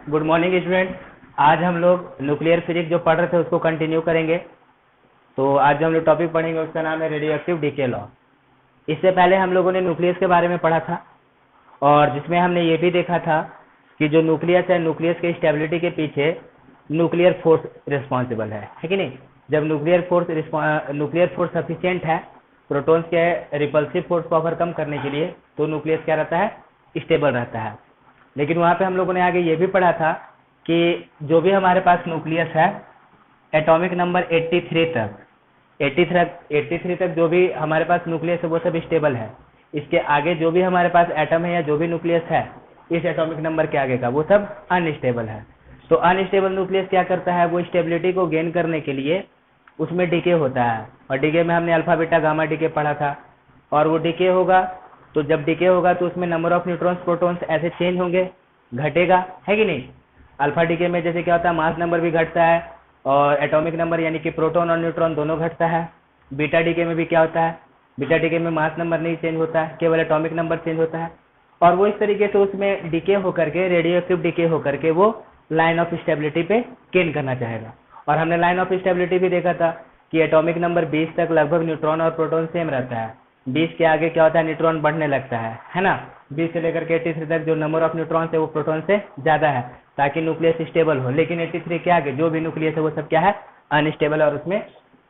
Good morning student. आज हम लोग न्यूक्लियर फिजिक्स जो पढ़ रहे थे उसको कंटिन्यू करेंगे। तो आज जो हम लोग टॉपिक पढ़ेंगे उसका नाम है रेडियो एक्टिव डीके लॉ। इससे पहले हम लोगों ने न्यूक्लियस के बारे में पढ़ा था और जिसमें हमने ये भी देखा था कि जो न्यूक्लियस है, न्यूक्लियस के स्टेबिलिटी के पीछे न्यूक्लियर फोर्स रिस्पॉन्सिबल है कि नहीं। जब न्यूक्लियर फोर्स सफिशिएंट है प्रोटॉन्स के रिपल्सिव फोर्स को ओवरकम करने के लिए, तो न्यूक्लियस क्या रहता है, स्टेबल रहता है। लेकिन वहाँ पे हम लोगों ने आगे ये भी पढ़ा था कि जो भी हमारे पास न्यूक्लियस है एटॉमिक नंबर 83 तक जो भी हमारे पास न्यूक्लियस है वो सब स्टेबल है। इसके आगे जो भी हमारे पास एटम है या जो भी न्यूक्लियस है इस एटॉमिक नंबर के आगे का वो सब अनस्टेबल है। तो अनस्टेबल न्यूक्लियस क्या करता है, वो स्टेबिलिटी को गेन करने के लिए उसमें डीके होता है। और डीके में हमने अल्फा बीटा गामा डीके पढ़ा था। और वो डीके होगा तो जब डीके होगा तो उसमें नंबर ऑफ न्यूट्रॉन्स प्रोटॉन्स ऐसे चेंज होंगे, घटेगा, है कि नहीं। अल्फा डीके में जैसे क्या होता है, मास नंबर भी घटता है और एटॉमिक नंबर यानी कि प्रोटॉन और न्यूट्रॉन दोनों घटता है। बीटा डीके में भी क्या होता है, बीटा डीके में मास नंबर नहीं चेंज होता है, केवल एटॉमिक नंबर चेंज होता है। और वो इस तरीके से उसमें डीके होकर के, रेडियो एक्टिव डीके होकर के वो लाइन ऑफ स्टेबिलिटी पे गेन करना चाहेगा। और हमने लाइन ऑफ स्टेबिलिटी भी देखा था कि एटॉमिक नंबर 20 तक लगभग न्यूट्रॉन और प्रोटॉन सेम रहता है। 20 के आगे क्या होता है, न्यूट्रॉन बढ़ने लगता है ना। 20 से लेकर के 83 तक जो नंबर ऑफ न्यूट्रॉन है वो प्रोटॉन से ज्यादा है ताकि न्यूक्लियस स्टेबल हो। लेकिन 83 के आगे जो भी न्यूक्लियस है वो सब क्या है, अनस्टेबल, और उसमें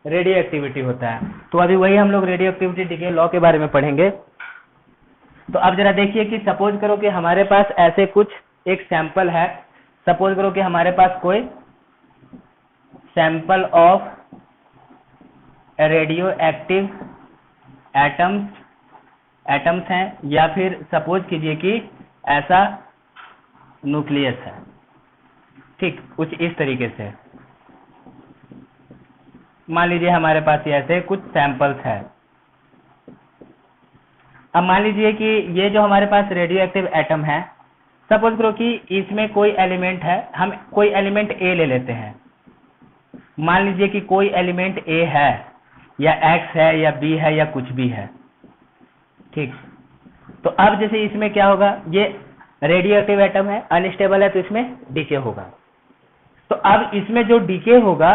रेडियो एक्टिविटी होता है। तो अभी वही हम लोग रेडियो एक्टिविटी डीके लॉ के बारे में पढ़ेंगे। तो अब जरा देखिए कि सपोज करो कि हमारे पास ऐसे कुछ एक सैंपल है। सपोज करो कि हमारे पास कोई sample of radio active atoms हैं, या फिर सपोज कीजिए कि ऐसा न्यूक्लियस है, ठीक, कुछ इस तरीके से। मान लीजिए हमारे पास ये ऐसे कुछ सैंपल्स है। अब मान लीजिए कि ये जो हमारे पास रेडियो एक्टिव एटम है, सपोज करो कि इसमें कोई एलिमेंट है, हम कोई एलिमेंट ए ले लेते हैं। मान लीजिए कि कोई एलिमेंट ए है या एक्स है या बी है या कुछ भी है, ठीक। तो अब जैसे इसमें क्या होगा, ये रेडियो एक्टिव एटम है, अनस्टेबल है, तो इसमें डीके होगा। तो अब इसमें जो डीके होगा,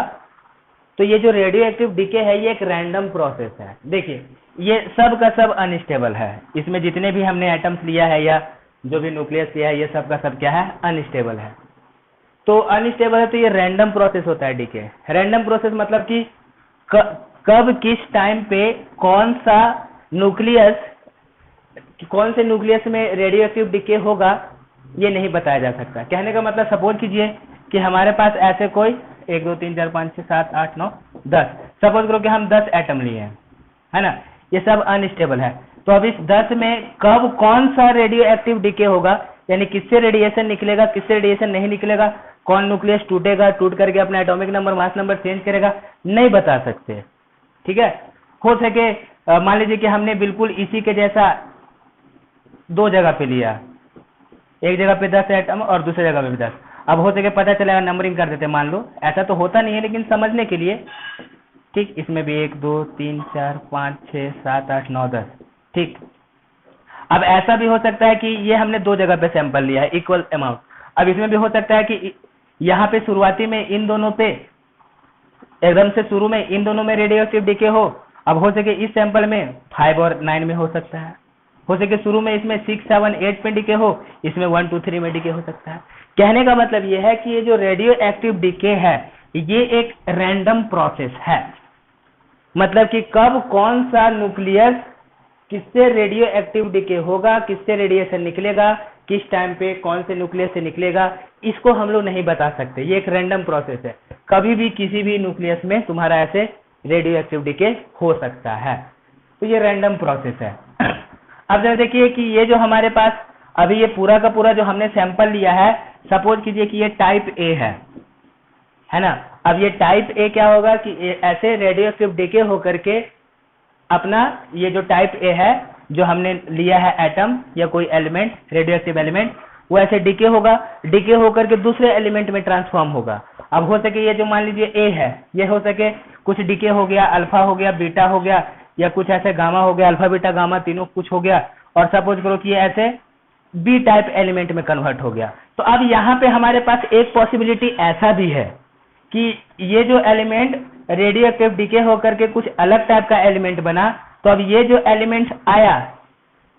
तो ये जो रेडियो एक्टिव डीके है ये एक रैंडम प्रोसेस है। देखिए ये सब का सब अनस्टेबल है। इसमें जितने भी हमने एटम्स लिया है या जो भी न्यूक्लियस लिया है ये सब का सब क्या है, अनस्टेबल है। तो अनस्टेबल है तो ये रैंडम प्रोसेस होता है डीके। रैंडम प्रोसेस मतलब कि कब किस टाइम पे कौन से न्यूक्लियस में रेडियो एक्टिव डीके होगा ये नहीं बताया जा सकता। कहने का मतलब सपोज कीजिए कि हमारे पास ऐसे कोई 1 2 3 4 5 6 7 8 9 10, सपोज करो कि हम 10 एटम लिए हैं, है ना। ये सब अनस्टेबल है। तो अब इस 10 में कब कौन सा रेडियो एक्टिव डीके होगा, यानी किससे रेडिएशन निकलेगा, किससे रेडिएशन नहीं निकलेगा, कौन न्यूक्लियस टूटेगा, टूट करके अपना atomic number mass number change करेगा, नहीं बता सकते, ठीक है। हो सके मान लीजिए कि हमने बिल्कुल इसी के जैसा 2 जगह पे लिया, एक जगह पे 10 एटम और दूसरी जगह पे भी 10। अब हो सके पता चलेगा, नंबरिंग कर देते, मान लो ऐसा तो होता नहीं है लेकिन समझने के लिए, ठीक। इसमें भी 1 2 3 4 5 6 7 8 9 10, ठीक। अब ऐसा भी हो सकता है कि ये हमने 2 जगह पे सैंपल लिया है, इक्वल अमाउंट। अब इसमें भी हो सकता है कि यहाँ पे शुरुआती में इन दोनों पे, एकदम से शुरू में इन दोनों में रेडियो एक्टिव डीके हो। अब हो सके इस सैंपल में 5 और 9 में हो सकता है। हो सके शुरू में इसमें 6 7 8 में डीके हो, इसमें 1 2 3 में डीके हो सकता है। कहने का मतलब ये है कि ये जो रेडियो एक्टिव डीके है ये एक रैंडम प्रोसेस है। मतलब कि कब कौन सा न्यूक्लियस किससे रेडियो एक्टिव डीके होगा, किससे रेडिएशन निकलेगा, किस टाइम पे कौन से न्यूक्लियस से निकलेगा, इसको हम लोग नहीं बता सकते। ये एक रैंडम प्रोसेस है। कभी भी किसी भी न्यूक्लियस में तुम्हारा ऐसे रेडियो एक्टिव डीके हो सकता है। तो ये रैंडम प्रोसेस है। अब जरा देखिए कि ये जो हमारे पास अभी ये पूरा का पूरा जो हमने सैंपल लिया है, सपोज कीजिए कि ये टाइप ए है ना। अब ये टाइप ए क्या होगा कि ऐसे रेडियो एक्टिव डीके होकर के अपना ये जो टाइप ए है जो हमने लिया है एटम या कोई एलिमेंट, रेडियो एक्टिव एलिमेंट, वो ऐसे डीके होगा, डीके होकर के दूसरे एलिमेंट में ट्रांसफॉर्म होगा। अब हो सके ये जो मान लीजिए ए है, ये हो सके कुछ डीके हो गया, अल्फा हो गया, बीटा हो गया, या कुछ ऐसे गामा हो गया, अल्फा बीटा गामा तीनों कुछ हो गया। और सपोज करो कि ये ऐसे बी टाइप एलिमेंट में कन्वर्ट हो गया। तो अब यहाँ पे हमारे पास एक पॉसिबिलिटी ऐसा भी है कि ये जो एलिमेंट रेडियो एक्टिव डीके होकर के कुछ अलग टाइप का एलिमेंट बना, तो अब ये जो एलिमेंट आया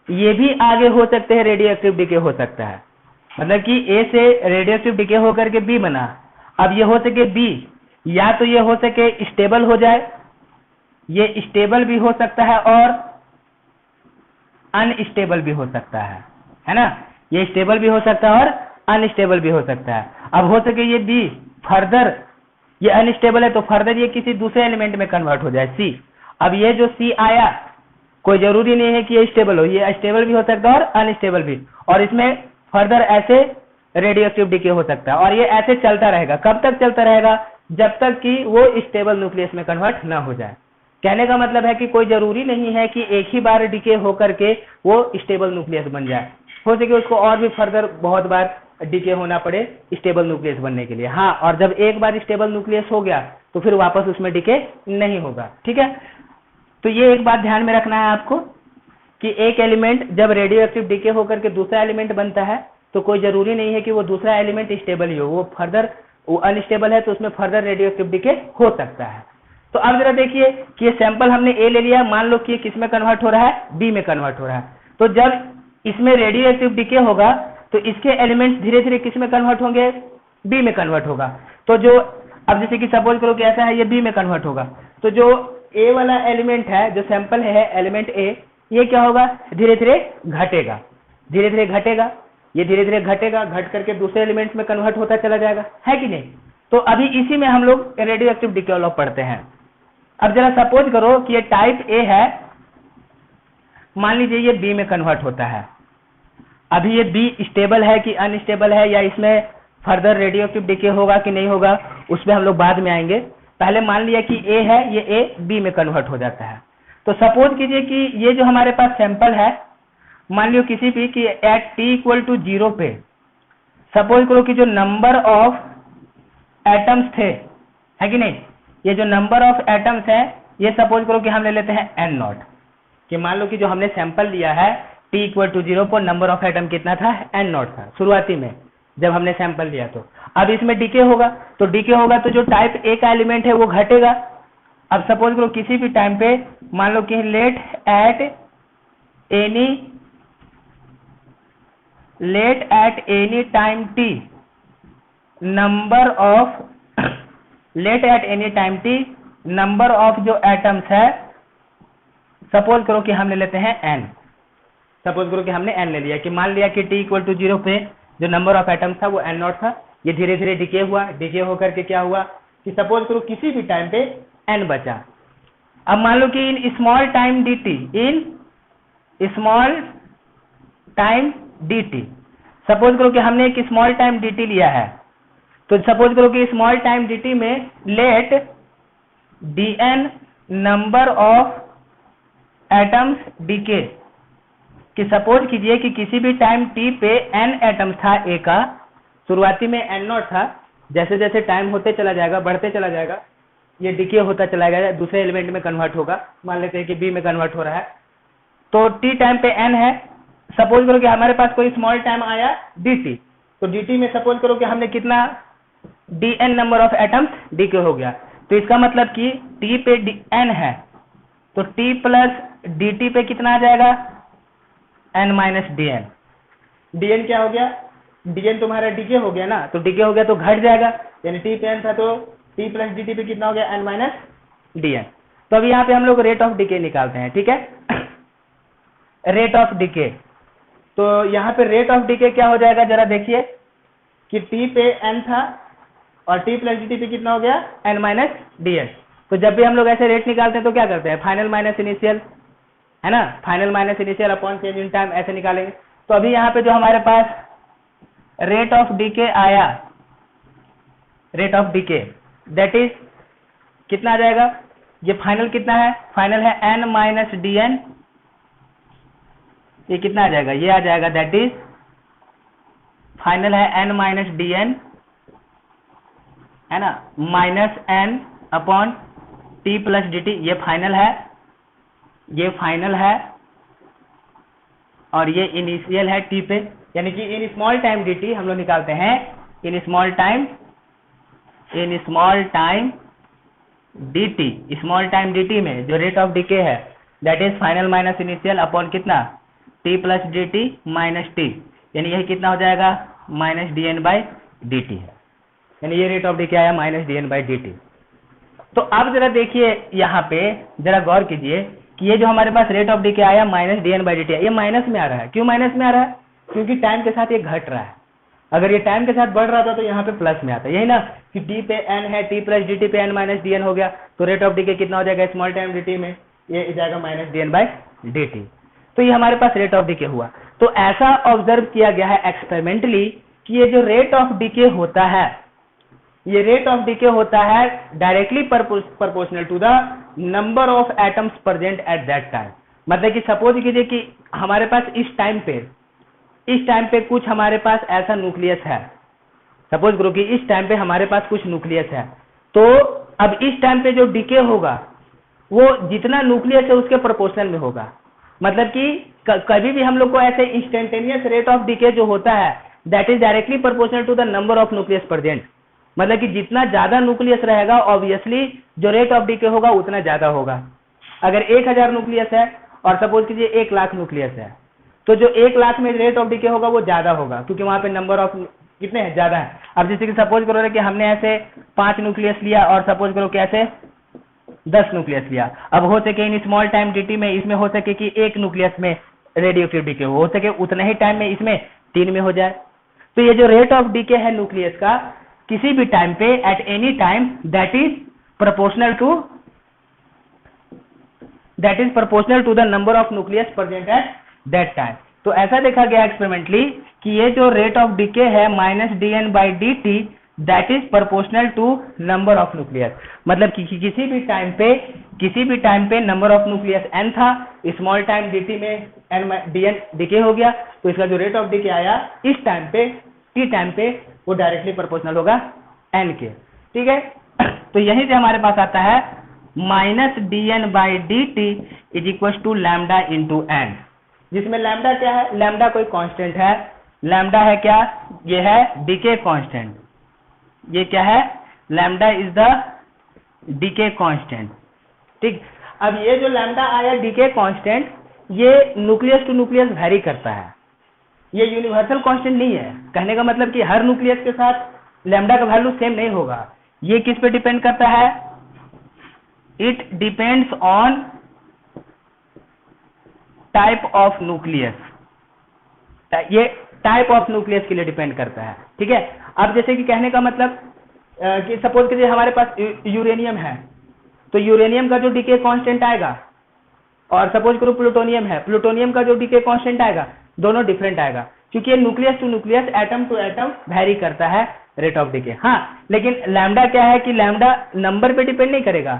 ये भी आगे हो सकते हैं रेडियो एक्टिव डीके हो सकता है, मतलब कि ए से रेडियो एक्टिव डीके होकर के बी बना। अब ये हो सके बी, या तो ये हो सके स्टेबल हो जाए, ये स्टेबल भी हो सकता है और अनस्टेबल भी हो सकता है ना, ये स्टेबल भी हो सकता है और अनस्टेबल भी हो सकता है। अब हो सके ये बी फर्दर, ये अनस्टेबल है तो फर्दर ये किसी दूसरे एलिमेंट में कन्वर्ट हो जाए सी। अब ये जो सी आया कोई जरूरी नहीं है कि ये स्टेबल हो, ये स्टेबल भी हो सकता है और अनस्टेबल भी, और इसमें फर्दर ऐसे रेडियो एक्टिव डीके हो सकता है, और ये ऐसे चलता रहेगा। कब तक चलता रहेगा? जब तक कि वो स्टेबल न्यूक्लियस में कन्वर्ट ना हो जाए। कहने का मतलब है कि कोई जरूरी नहीं है कि एक ही बार डीके होकर के वो स्टेबल न्यूक्लियस बन जाए, हो सके उसको और भी फर्दर बहुत बार डीके होना पड़े स्टेबल न्यूक्लियस बनने के लिए। हाँ, और जब एक बार स्टेबल न्यूक्लियस हो गया तो फिर वापस उसमें डीके नहीं होगा। ठीक है, तो ये एक बात ध्यान में रखना है आपको कि एक एलिमेंट जब रेडियो एक्टिव डीके होकर के दूसरा एलिमेंट बनता है तो कोई जरूरी नहीं है कि वो दूसरा एलिमेंट स्टेबल ही हो, वो फर्दर वो अनस्टेबल है तो उसमें फर्दर रेडियो एक्टिव डीके हो सकता है। तो अब जरा देखिए कि ये सैंपल हमने ए ले लिया, मान लो कि ये किस में कन्वर्ट हो रहा है? बी में कन्वर्ट हो रहा है। तो जब इसमें रेडियो एक्टिव डीके होगा तो इसके एलिमेंट्स धीरे धीरे किस में कन्वर्ट होंगे? बी में कन्वर्ट होगा। तो जो अब जैसे कि सपोज करो कि ऐसा है, ये बी में कन्वर्ट होगा, तो जो ए वाला एलिमेंट है, जो सैंपल है एलिमेंट ए, ये क्या होगा? धीरे धीरे घटेगा, धीरे धीरे घटेगा, ये धीरे धीरे घटेगा, घट करके दूसरे एलिमेंट्स में कन्वर्ट होता चला जाएगा, है कि नहीं? तो अभी इसी में हम लोग रेडियो एक्टिव डीके लॉ पढ़ते हैं। अब जरा सपोज करो कि ये टाइप ए है, मान लीजिए ये बी में कन्वर्ट होता है। अभी ये बी स्टेबल है कि अनस्टेबल है, या इसमें फर्दर रेडियो एक्टिव डीके होगा कि नहीं होगा, उसमें हम लोग बाद में आएंगे। पहले मान लिया कि ए है, ये ए बी में कन्वर्ट हो जाता है। तो सपोज कीजिए कि ये जो हमारे पास सैंपल है, मान लियो किसी भी कि एट टी इक्वल टू 0 पे सपोज करो कि जो नंबर ऑफ एटम्स थे, है कि नहीं, ये जो नंबर ऑफ एटम्स है ये सपोज करो कि हम ले लेते हैं एन नॉट, कि मान लो कि जो हमने सैंपल लिया है टी इक्वल टू 0 पर नंबर ऑफ एटम कितना था? एन नॉट था शुरुआती में जब हमने सैंपल लिया। तो अब इसमें डीके होगा, तो डीके होगा तो जो टाइप ए का एलिमेंट है वो घटेगा। अब सपोज करो किसी भी टाइम पे मान लो कि let at any time t number of जो एटम्स है, सपोज करो कि हम ले लेते हैं एन, सपोज करो कि हमने एन ले लिया, कि मान लिया कि टी इक्वल टू 0 पे जो नंबर ऑफ एटम्स था वो एन नॉट था। ये धीरे धीरे डीके हुआ, डीके होकर के क्या हुआ कि सपोज करो किसी भी टाइम पे एन बचा। अब मान लो कि in small time dt, suppose करो कि हमने एक स्मॉल टाइम dt लिया है, तो सपोज करो कि स्मॉल टाइम dt में let dn number of atoms decay, कि सपोज कीजिए कि किसी भी टाइम t पे n एटम्स था a का, शुरुआती में n नॉट था, जैसे जैसे टाइम होते चला जाएगा, बढ़ते चला जाएगा, ये डीके होता चला जाएगा, दूसरे एलिमेंट में कन्वर्ट होगा। मान लेते हैं कि b में कन्वर्ट हो रहा है, तो t टाइम पे n है, सपोज करो कि हमारे पास कोई स्मॉल टाइम आया dt, तो dt में सपोज करो कि हमने कितना dn number of atoms decay हो गया। तो इसका मतलब कि t पे n है तो t प्लस dt पे कितना आ जाएगा? n minus dn। dn क्या हो गया? dn तुम्हारा डीके हो गया ना, तो डीके हो गया तो घट जाएगा, यानी t पे n था तो t प्लस dt पे कितना हो गया? n minus dn। तो अभी यहाँ पे हम लोग रेट ऑफ डीके निकालते हैं, ठीक है? रेट ऑफ डीके, तो यहाँ पे रेट ऑफ डीके क्या हो जाएगा? जरा देखिए कि t पे n था और t प्लस dt पे कितना हो गया? n minus dn। तो जब भी हम लोग ऐसे रेट निकालते हैं तो क्या करते हैं? फाइनल माइनस इनिशियल, है ना, final minus initial upon change in time, ऐसे निकालेंगे। तो अभी यहाँ पे जो हमारे पास रेट ऑफ डीके आया, rate of decay that is कितना आ जाएगा? ये फाइनल कितना है? फाइनल है n माइनस dn, ये कितना आ जाएगा? ये आ जाएगा दैट इज फाइनल है n माइनस dn, है ना, minus n upon t plus dt, ये फाइनल है, ये फाइनल है, और ये इनिशियल है टी पे, यानी कि इन स्मॉल टाइम dt हम लोग निकालते हैं इन स्मॉल टाइम dt में जो रेट ऑफ डिके है that is final minus initial upon कितना t plus dt minus T, यानी यही कितना हो जाएगा माइनस dn बाई dt है, यानी ये रेट ऑफ डिके आया माइनस dn बाई dt। तो अब जरा देखिए यहाँ पे जरा गौर कीजिए कि ये जो हमारे पास रेट ऑफ डिके आया माइनस dn बाई dt है, ये माइनस में आ रहा है। क्यों माइनस में आ रहा है? क्योंकि टाइम के साथ ये घट रहा है। अगर ये टाइम के साथ बढ़ रहा था तो यहाँ पे प्लस में आता है, यही ना कि t पे n है, t प्लस dt पे n माइनस dn हो गया, तो रेट ऑफ डिके कितना हो जाएगा स्मॉल टाइम dt में, ये जाएगा माइनस dn बाई dt। तो ये हमारे पास रेट ऑफ डिके हुआ। तो ऐसा ऑब्जर्व किया गया है एक्सपेरिमेंटली कि ये जो रेट ऑफ डिके होता है, ये रेट ऑफ डिके होता है directly proportional to the number of atoms present at that time. मतलब कि सपोज कीजिए कि हमारे पास इस टाइम पे कुछ हमारे पास ऐसा न्यूक्लियस है, सपोज करो कि इस टाइम पे हमारे पास कुछ न्यूक्लियस है, तो अब इस टाइम पे जो डिके होगा वो जितना न्यूक्लियस है उसके प्रोपोर्शनल में होगा। मतलब कि कभी भी हम लोग को ऐसे इंस्टेंटेनियस रेट ऑफ डिके जो होता है that is directly proportional to the number of nucleus present. मतलब कि जितना ज्यादा न्यूक्लियस रहेगा ऑब्वियसली जो रेट ऑफ डिके होगा उतना ज्यादा होगा। अगर 1000 न्यूक्लियस है और सपोज कीजिए 1 लाख न्यूक्लियस है, तो जो 1 लाख में रेट ऑफ डिके होगा वो ज्यादा होगा, क्योंकि वहां पे नंबर ऑफ कितने हैं, ज्यादा है। अब जैसे कि सपोज करो कि हमने ऐसे 5 न्यूक्लियस लिया और सपोज करो कि ऐसे 10 न्यूक्लियस लिया। अब हो सके इन स्मॉल टाइम dt में इसमें हो सके कि 1 न्यूक्लियस में रेडियो एक्टिव डिके हो सके उतने ही टाइम में इसमें 3 में हो जाए। तो ये जो रेट ऑफ डिके है न्यूक्लियस का किसी भी टाइम पे at any time that is proportional to the number of nucleus present at that time. तो ऐसा देखा गया एक्सपेरिमेंटली कि ये जो रेट ऑफ डिके है minus dn by dt that is proportional to number of nucleus. मतलब कि किसी भी टाइम पे नंबर ऑफ न्यूक्लियस n था, स्मॉल टाइम dt में dn डिके हो गया, तो इसका जो रेट ऑफ डिके आया इस टाइम पे t टाइम पे वो डायरेक्टली प्रोपोर्शनल होगा n के। ठीक है, तो यहीं से हमारे पास आता है minus dn by dt is equal to lambda into n, जिसमें लैम्डा क्या है, लैम्डा कोई कांस्टेंट है। लैम्डा है क्या, ये है डिके कांस्टेंट। ये क्या है, lambda is the decay constant. ठीक, अब ये जो लैम्डा आया डिके कांस्टेंट ये न्यूक्लियस टू न्यूक्लियस वैरी करता है, ये यूनिवर्सल कांस्टेंट नहीं है। कहने का मतलब कि हर न्यूक्लियस के साथ लैम्डा का वैल्यू सेम नहीं होगा। ये किस पे डिपेंड करता है, it depends on type of nucleus, ये टाइप ऑफ न्यूक्लियस के लिए डिपेंड करता है। ठीक है, अब जैसे कि कहने का मतलब कि सपोज कीजिए हमारे पास यूरेनियम है, तो यूरेनियम का जो डिके कांस्टेंट आएगा, और सपोज करो प्लूटोनियम है, प्लूटोनियम का जो डिके कांस्टेंट आएगा दोनों डिफरेंट आएगा, क्योंकि ये nucleus to nucleus atom to atom vary करता है रेट ऑफ डिके। हाँ, लेकिन लैम्डा क्या है कि लैम्डा नंबर पे डिपेंड नहीं करेगा।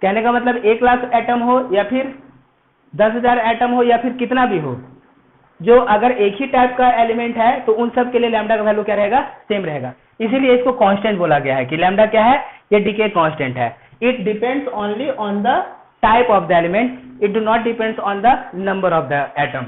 कहने का मतलब 1 लाख एटम हो या फिर 10,000 एटम हो या फिर कितना भी हो, जो अगर एक ही टाइप का एलिमेंट है तो उन सब के लिए लैम्डा का वैल्यू क्या रहेगा, सेम रहेगा। इसीलिए इसको कांस्टेंट बोला गया है कि लैम्डा क्या है, ये डिके कांस्टेंट है। It depends only on the type of the element, it do not depends on the number of the atom.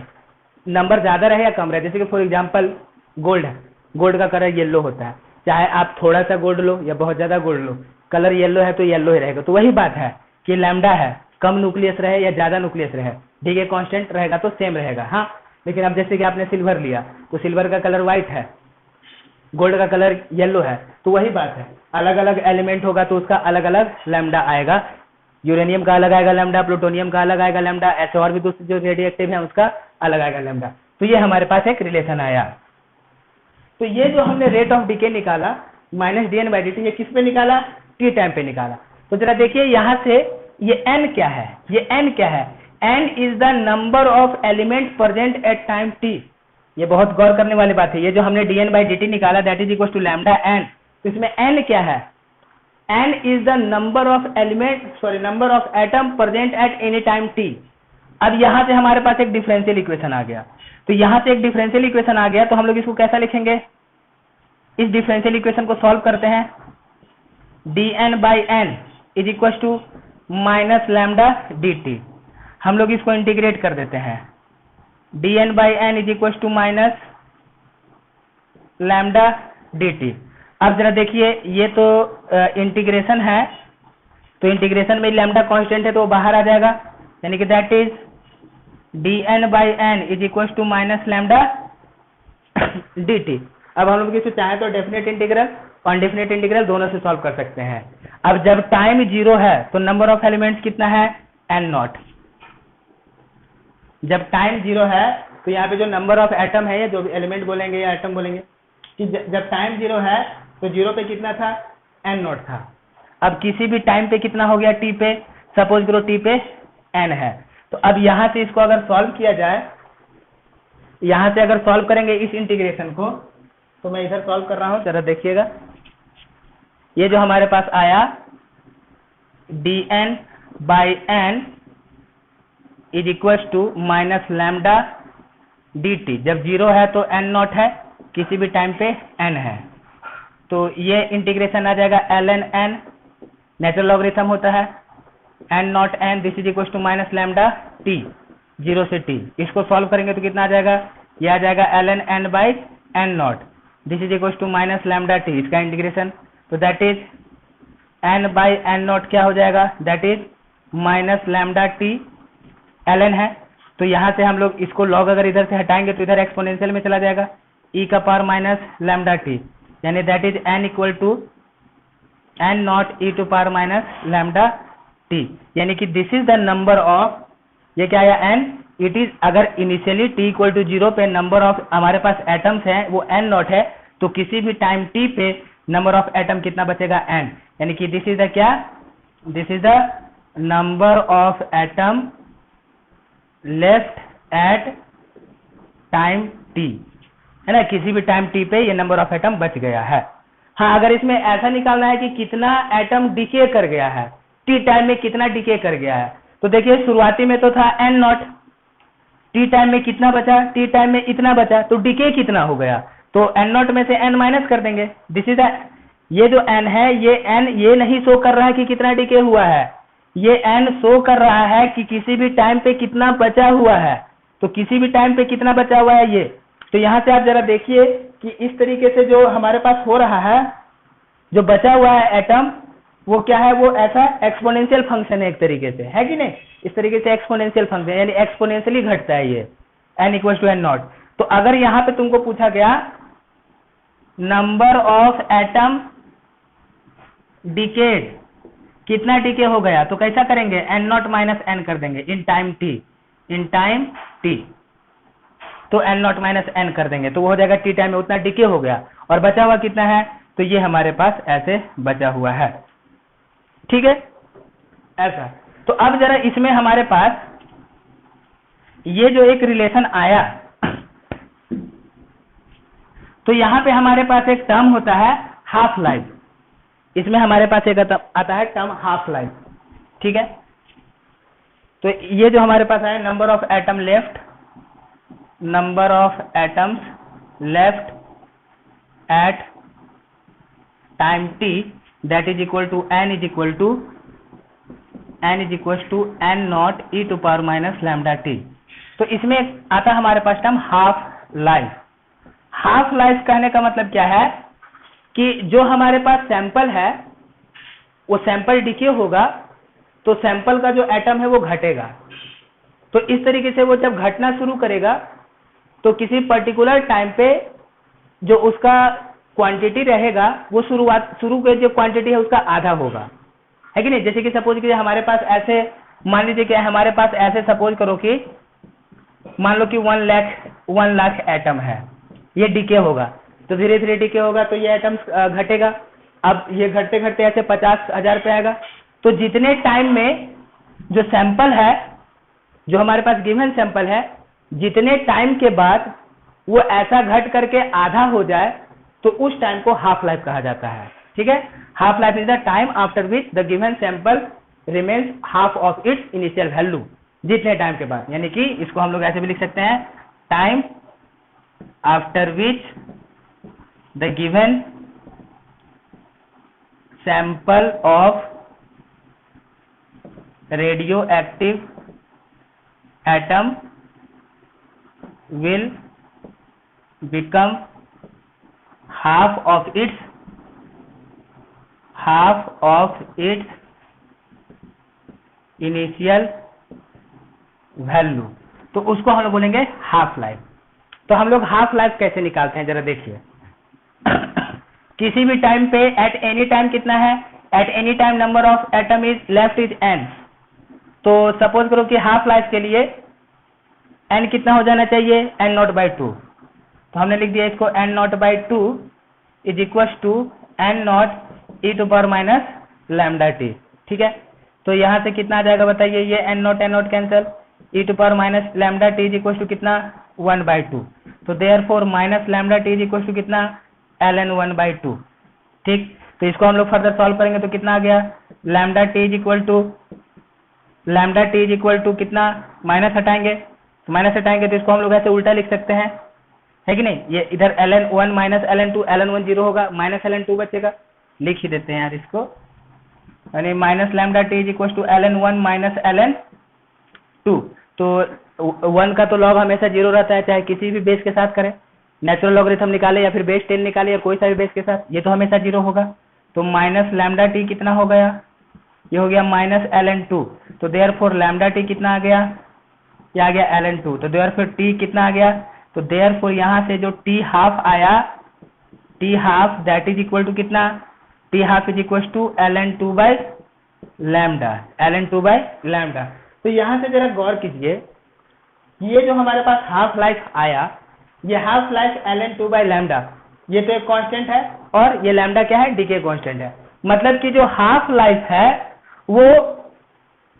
Number ज्यादा रहे या कम रहे, जैसे कि फॉर एग्जाम्पल गोल्ड है, गोल्ड का कलर येलो होता है, चाहे आप थोड़ा सा गोल्ड लो या बहुत ज्यादा गोल्ड लो, कलर येलो है तो येलो ही रहेगा। तो वही बात है कि लैम्डा है, कम न्यूक्लियस रहे या ज्यादा न्यूक्लियस रहे, डिके कांस्टेंट रहेगा तो सेम रहेगा। हाँ, लेकिन अब जैसे कि आपने सिल्वर लिया तो सिल्वर का कलर व्हाइट है, गोल्ड का कलर येलो है, तो वही बात है, अलग अलग एलिमेंट होगा तो उसका अलग अलग लैम्डा आएगा। यूरेनियम का अलग आएगा लैम्डा, प्लूटोनियम का अलग आएगा लैम्डा, ऐसे और भी दूसरे जो रेडियो एक्टिव है उसका अलग आएगा लैम्डा। तो ये हमारे पास एक रिलेशन आया। तो ये जो हमने रेट ऑफ डिके निकाला माइनस dn बाई dt, ये किस पे निकाला, टी टाइम पे निकाला। तो जरा देखिए यहाँ से ये n क्या है, ये n क्या है, n is the number of element present at time t। ये बहुत गौर करने वाली बात है। ये जो हमने dn बाई dt निकाला that is equal to lambda n, तो इसमें n क्या है, n is the number of number of atom present at any time t। अब यहाँ से हमारे पास एक डिफरेंशियल इक्वेशन आ गया, तो यहाँ से एक डिफरेंशियल इक्वेशन आ गया, तो हम लोग इसको कैसा लिखेंगे, इस डिफरेंशियल इक्वेशन को सॉल्व करते हैं। dn by n is equal to minus lambda dt, हम लोग इसको इंटीग्रेट कर देते हैं। dn/n is equal to minus lambda dt। अब जरा देखिए, ये तो इंटीग्रेशन है, तो इंटीग्रेशन में लैम्डा कांस्टेंट है तो वो बाहर आ जाएगा, यानी कि that is dn/n is equal to minus lambda dt। अब हम लोग इसको चाहे तो डेफिनेट इंटीग्रल और अनडेफिनेट इंटीग्रल दोनों से सॉल्व कर सकते हैं। अब जब टाइम 0 है तो नंबर ऑफ एलिमेंट्स कितना है, n0। जब टाइम 0 है तो यहाँ पे जो नंबर ऑफ एटम है, जो भी एलिमेंट बोलेंगे या एटम बोलेंगे, कि जब टाइम 0 है तो 0 पे कितना था, n0 था। अब किसी भी टाइम पे कितना हो गया, t पे, सपोज करो t पे n है, तो अब यहां से इसको अगर सॉल्व किया जाए, यहां से अगर सॉल्व करेंगे इस इंटीग्रेशन को, तो मैं इधर सॉल्व कर रहा हूं, जरा देखिएगा। ये जो हमारे पास आया dn/n is equal to minus lambda dt। जब 0 है तो n0 है, किसी भी टाइम पे n है, तो ये इंटीग्रेशन आ जाएगा ln n, नेचुरल लॉगरिथम होता है n0 n, this is equal to minus lambda t, 0 से t। इसको सॉल्व करेंगे तो कितना आ जाएगा, ये आ जाएगा ln n/n0, this is equal to minus lambda t, इसका इंटीग्रेशन, तो दैट इज n/n0 क्या हो जाएगा, that is minus lambda t ln है। तो यहां से हम लोग इसको लॉग अगर इधर से हटाएंगे तो इधर एक्सपोनेंशियल में चला जाएगा, e का पावर माइनस लैम्डा t, यानी that is n equal to n0 e to power minus lambda t, यानी कि this is the number of, ये क्या आया n, इट इज, अगर इनिशियली t इक्वल टू 0 पे नंबर ऑफ हमारे पास एटम्स है वो n0 है, तो किसी भी टाइम t पे नंबर ऑफ एटम कितना बचेगा, n, यानी कि दिस इज द क्या, this is the number of atom left at time t, है ना, किसी भी टाइम t पे ये नंबर ऑफ एटम बच गया है। हाँ, अगर इसमें ऐसा निकालना है कि कितना एटम डिके कर गया है, t टाइम में कितना डिके कर गया है, तो देखिए शुरुआती में तो था n0, t टाइम में कितना बचा, t टाइम में इतना बचा, तो डिके कितना हो गया, तो n0 में से n माइनस कर देंगे। दिस इज ये जो n है, ये n ये नहीं शो कर रहा है कि कितना डिके हुआ है, ये n शो कर रहा है कि किसी भी टाइम पे कितना बचा हुआ है, तो किसी भी टाइम पे कितना बचा हुआ है ये। तो यहां से आप जरा देखिए कि इस तरीके से जो हमारे पास हो रहा है, जो बचा हुआ है एटम, वो क्या है, वो ऐसा एक्सपोनेंशियल फंक्शन है एक तरीके से, है कि नहीं, इस तरीके से एक्सपोनेंशियल फंक्शन, यानी एक्सपोनेंशियली घटता है ये n इक्वल टू n0। तो अगर यहां पे तुमको पूछा गया नंबर ऑफ एटम डिकेड, कितना डिके हो गया, तो कैसा करेंगे, n0 माइनस n कर देंगे in time t, in time t, तो n0 माइनस n कर देंगे, तो वो हो जाएगा t टाइम में उतना डिके हो गया, और बचा हुआ कितना है, तो ये हमारे पास ऐसे बचा हुआ है, ठीक है, ऐसा। तो अब जरा इसमें हमारे पास ये जो एक रिलेशन आया, तो यहां पे हमारे पास एक टर्म होता है हाफ लाइफ, इसमें हमारे पास एक आता है टर्म हाफ लाइफ, ठीक है। तो ये जो हमारे पास है number of atom left, number of atoms left at time t, that is equal to n is equal to n0 e to power minus lambda t। तो इसमें आता हमारे पास term half life. Half life कहने का मतलब क्या है कि जो हमारे पास सैंपल है वो सैंपल डिके होगा, तो सैंपल का जो एटम है वो घटेगा, तो इस तरीके से वो जब घटना शुरू करेगा तो किसी पर्टिकुलर टाइम पे जो उसका क्वांटिटी रहेगा वो शुरू के जो क्वांटिटी है उसका आधा होगा, है कि नहीं। जैसे कि सपोज कीजिए हमारे पास ऐसे, मान लीजिए कि हमारे पास ऐसे सपोज करो कि मान लो कि 1 लाख एटम है, ये डिके होगा, तो धीरे धीरे डिके होगा तो ये एटम घटेगा। अब ये घटते घटते ऐसे 50,000 पे आएगा, तो जितने टाइम में जो सैंपल है, जो हमारे पास गिवन सैंपल है, जितने टाइम के बाद वो ऐसा घट करके आधा हो जाए तो उस टाइम को हाफ लाइफ कहा जाता है, ठीक है। Half life is the time after which the given sample remains half of its initial value, जितने टाइम के बाद, यानी कि इसको हम लोग ऐसे भी लिख सकते हैं, time after which the given sample of radio active atom will become half of its initial value, तो उसको हम लोग बोलेंगे हाफ लाइफ। तो हम लोग हाफ लाइफ कैसे निकालते हैं जरा देखिए। किसी भी टाइम पे एट एनी टाइम कितना है, eight any time number of atom is left is n। तो सपोज करो कि हाफ लाइफ के लिए n कितना हो जाना चाहिए, n0/2। तो हमने लिख दिया इसको n0/2 is equal to n0 e⁻λt। ठीक है, तो यहां से कितना आ जाएगा बताइए, ये n0 cancel, e⁻λt is equal to कितना 1/2। तो therefore -λt is equal to कितना ln1/2। ठीक, तो इसको हम लोग फर्दर सॉल्व करेंगे तो कितना आ गया, λt इज इक्वल टू कितना, माइनस हटाएंगे, तो माइनस हटाएंगे तो इसको हम लोग ऐसे उल्टा लिख सकते हैं, है कि नहीं। ये इधर ln1 माइनस ln2, ln1 0 होगा, माइनस ln2 बचेगा, लिख ही देते हैं यार इसको, यानी -λt is equal to ln1 minus ln2। तो 1 का तो लॉग हमेशा 0 रहता है, चाहे किसी भी बेस के साथ करें, नेचुरल लॉगरिथम निकाले या फिर बेस 10 निकाले या कोई सा भी बेस के साथ, ये तो हमेशा 0 होगा। तो -λt कितना हो गया, ये हो गया -ln2। तो देयरफॉर λt कितना आ गया, ये आ गया ln2। तो देयरफॉर t कितना आ गया, तो देयरफॉर यहाँ से जो t हाफ आया, t half that is equal to कितना, t half is equal to ln2/λ। तो यहाँ से जरा गौर कीजिए, ये जो हमारे पास हाफ लाइफ आया, ये हाफ लाइफ ln2/λ, ये तो एक कांस्टेंट है और ये लैम्डा क्या है, डीके कांस्टेंट है। मतलब कि जो हाफ लाइफ है वो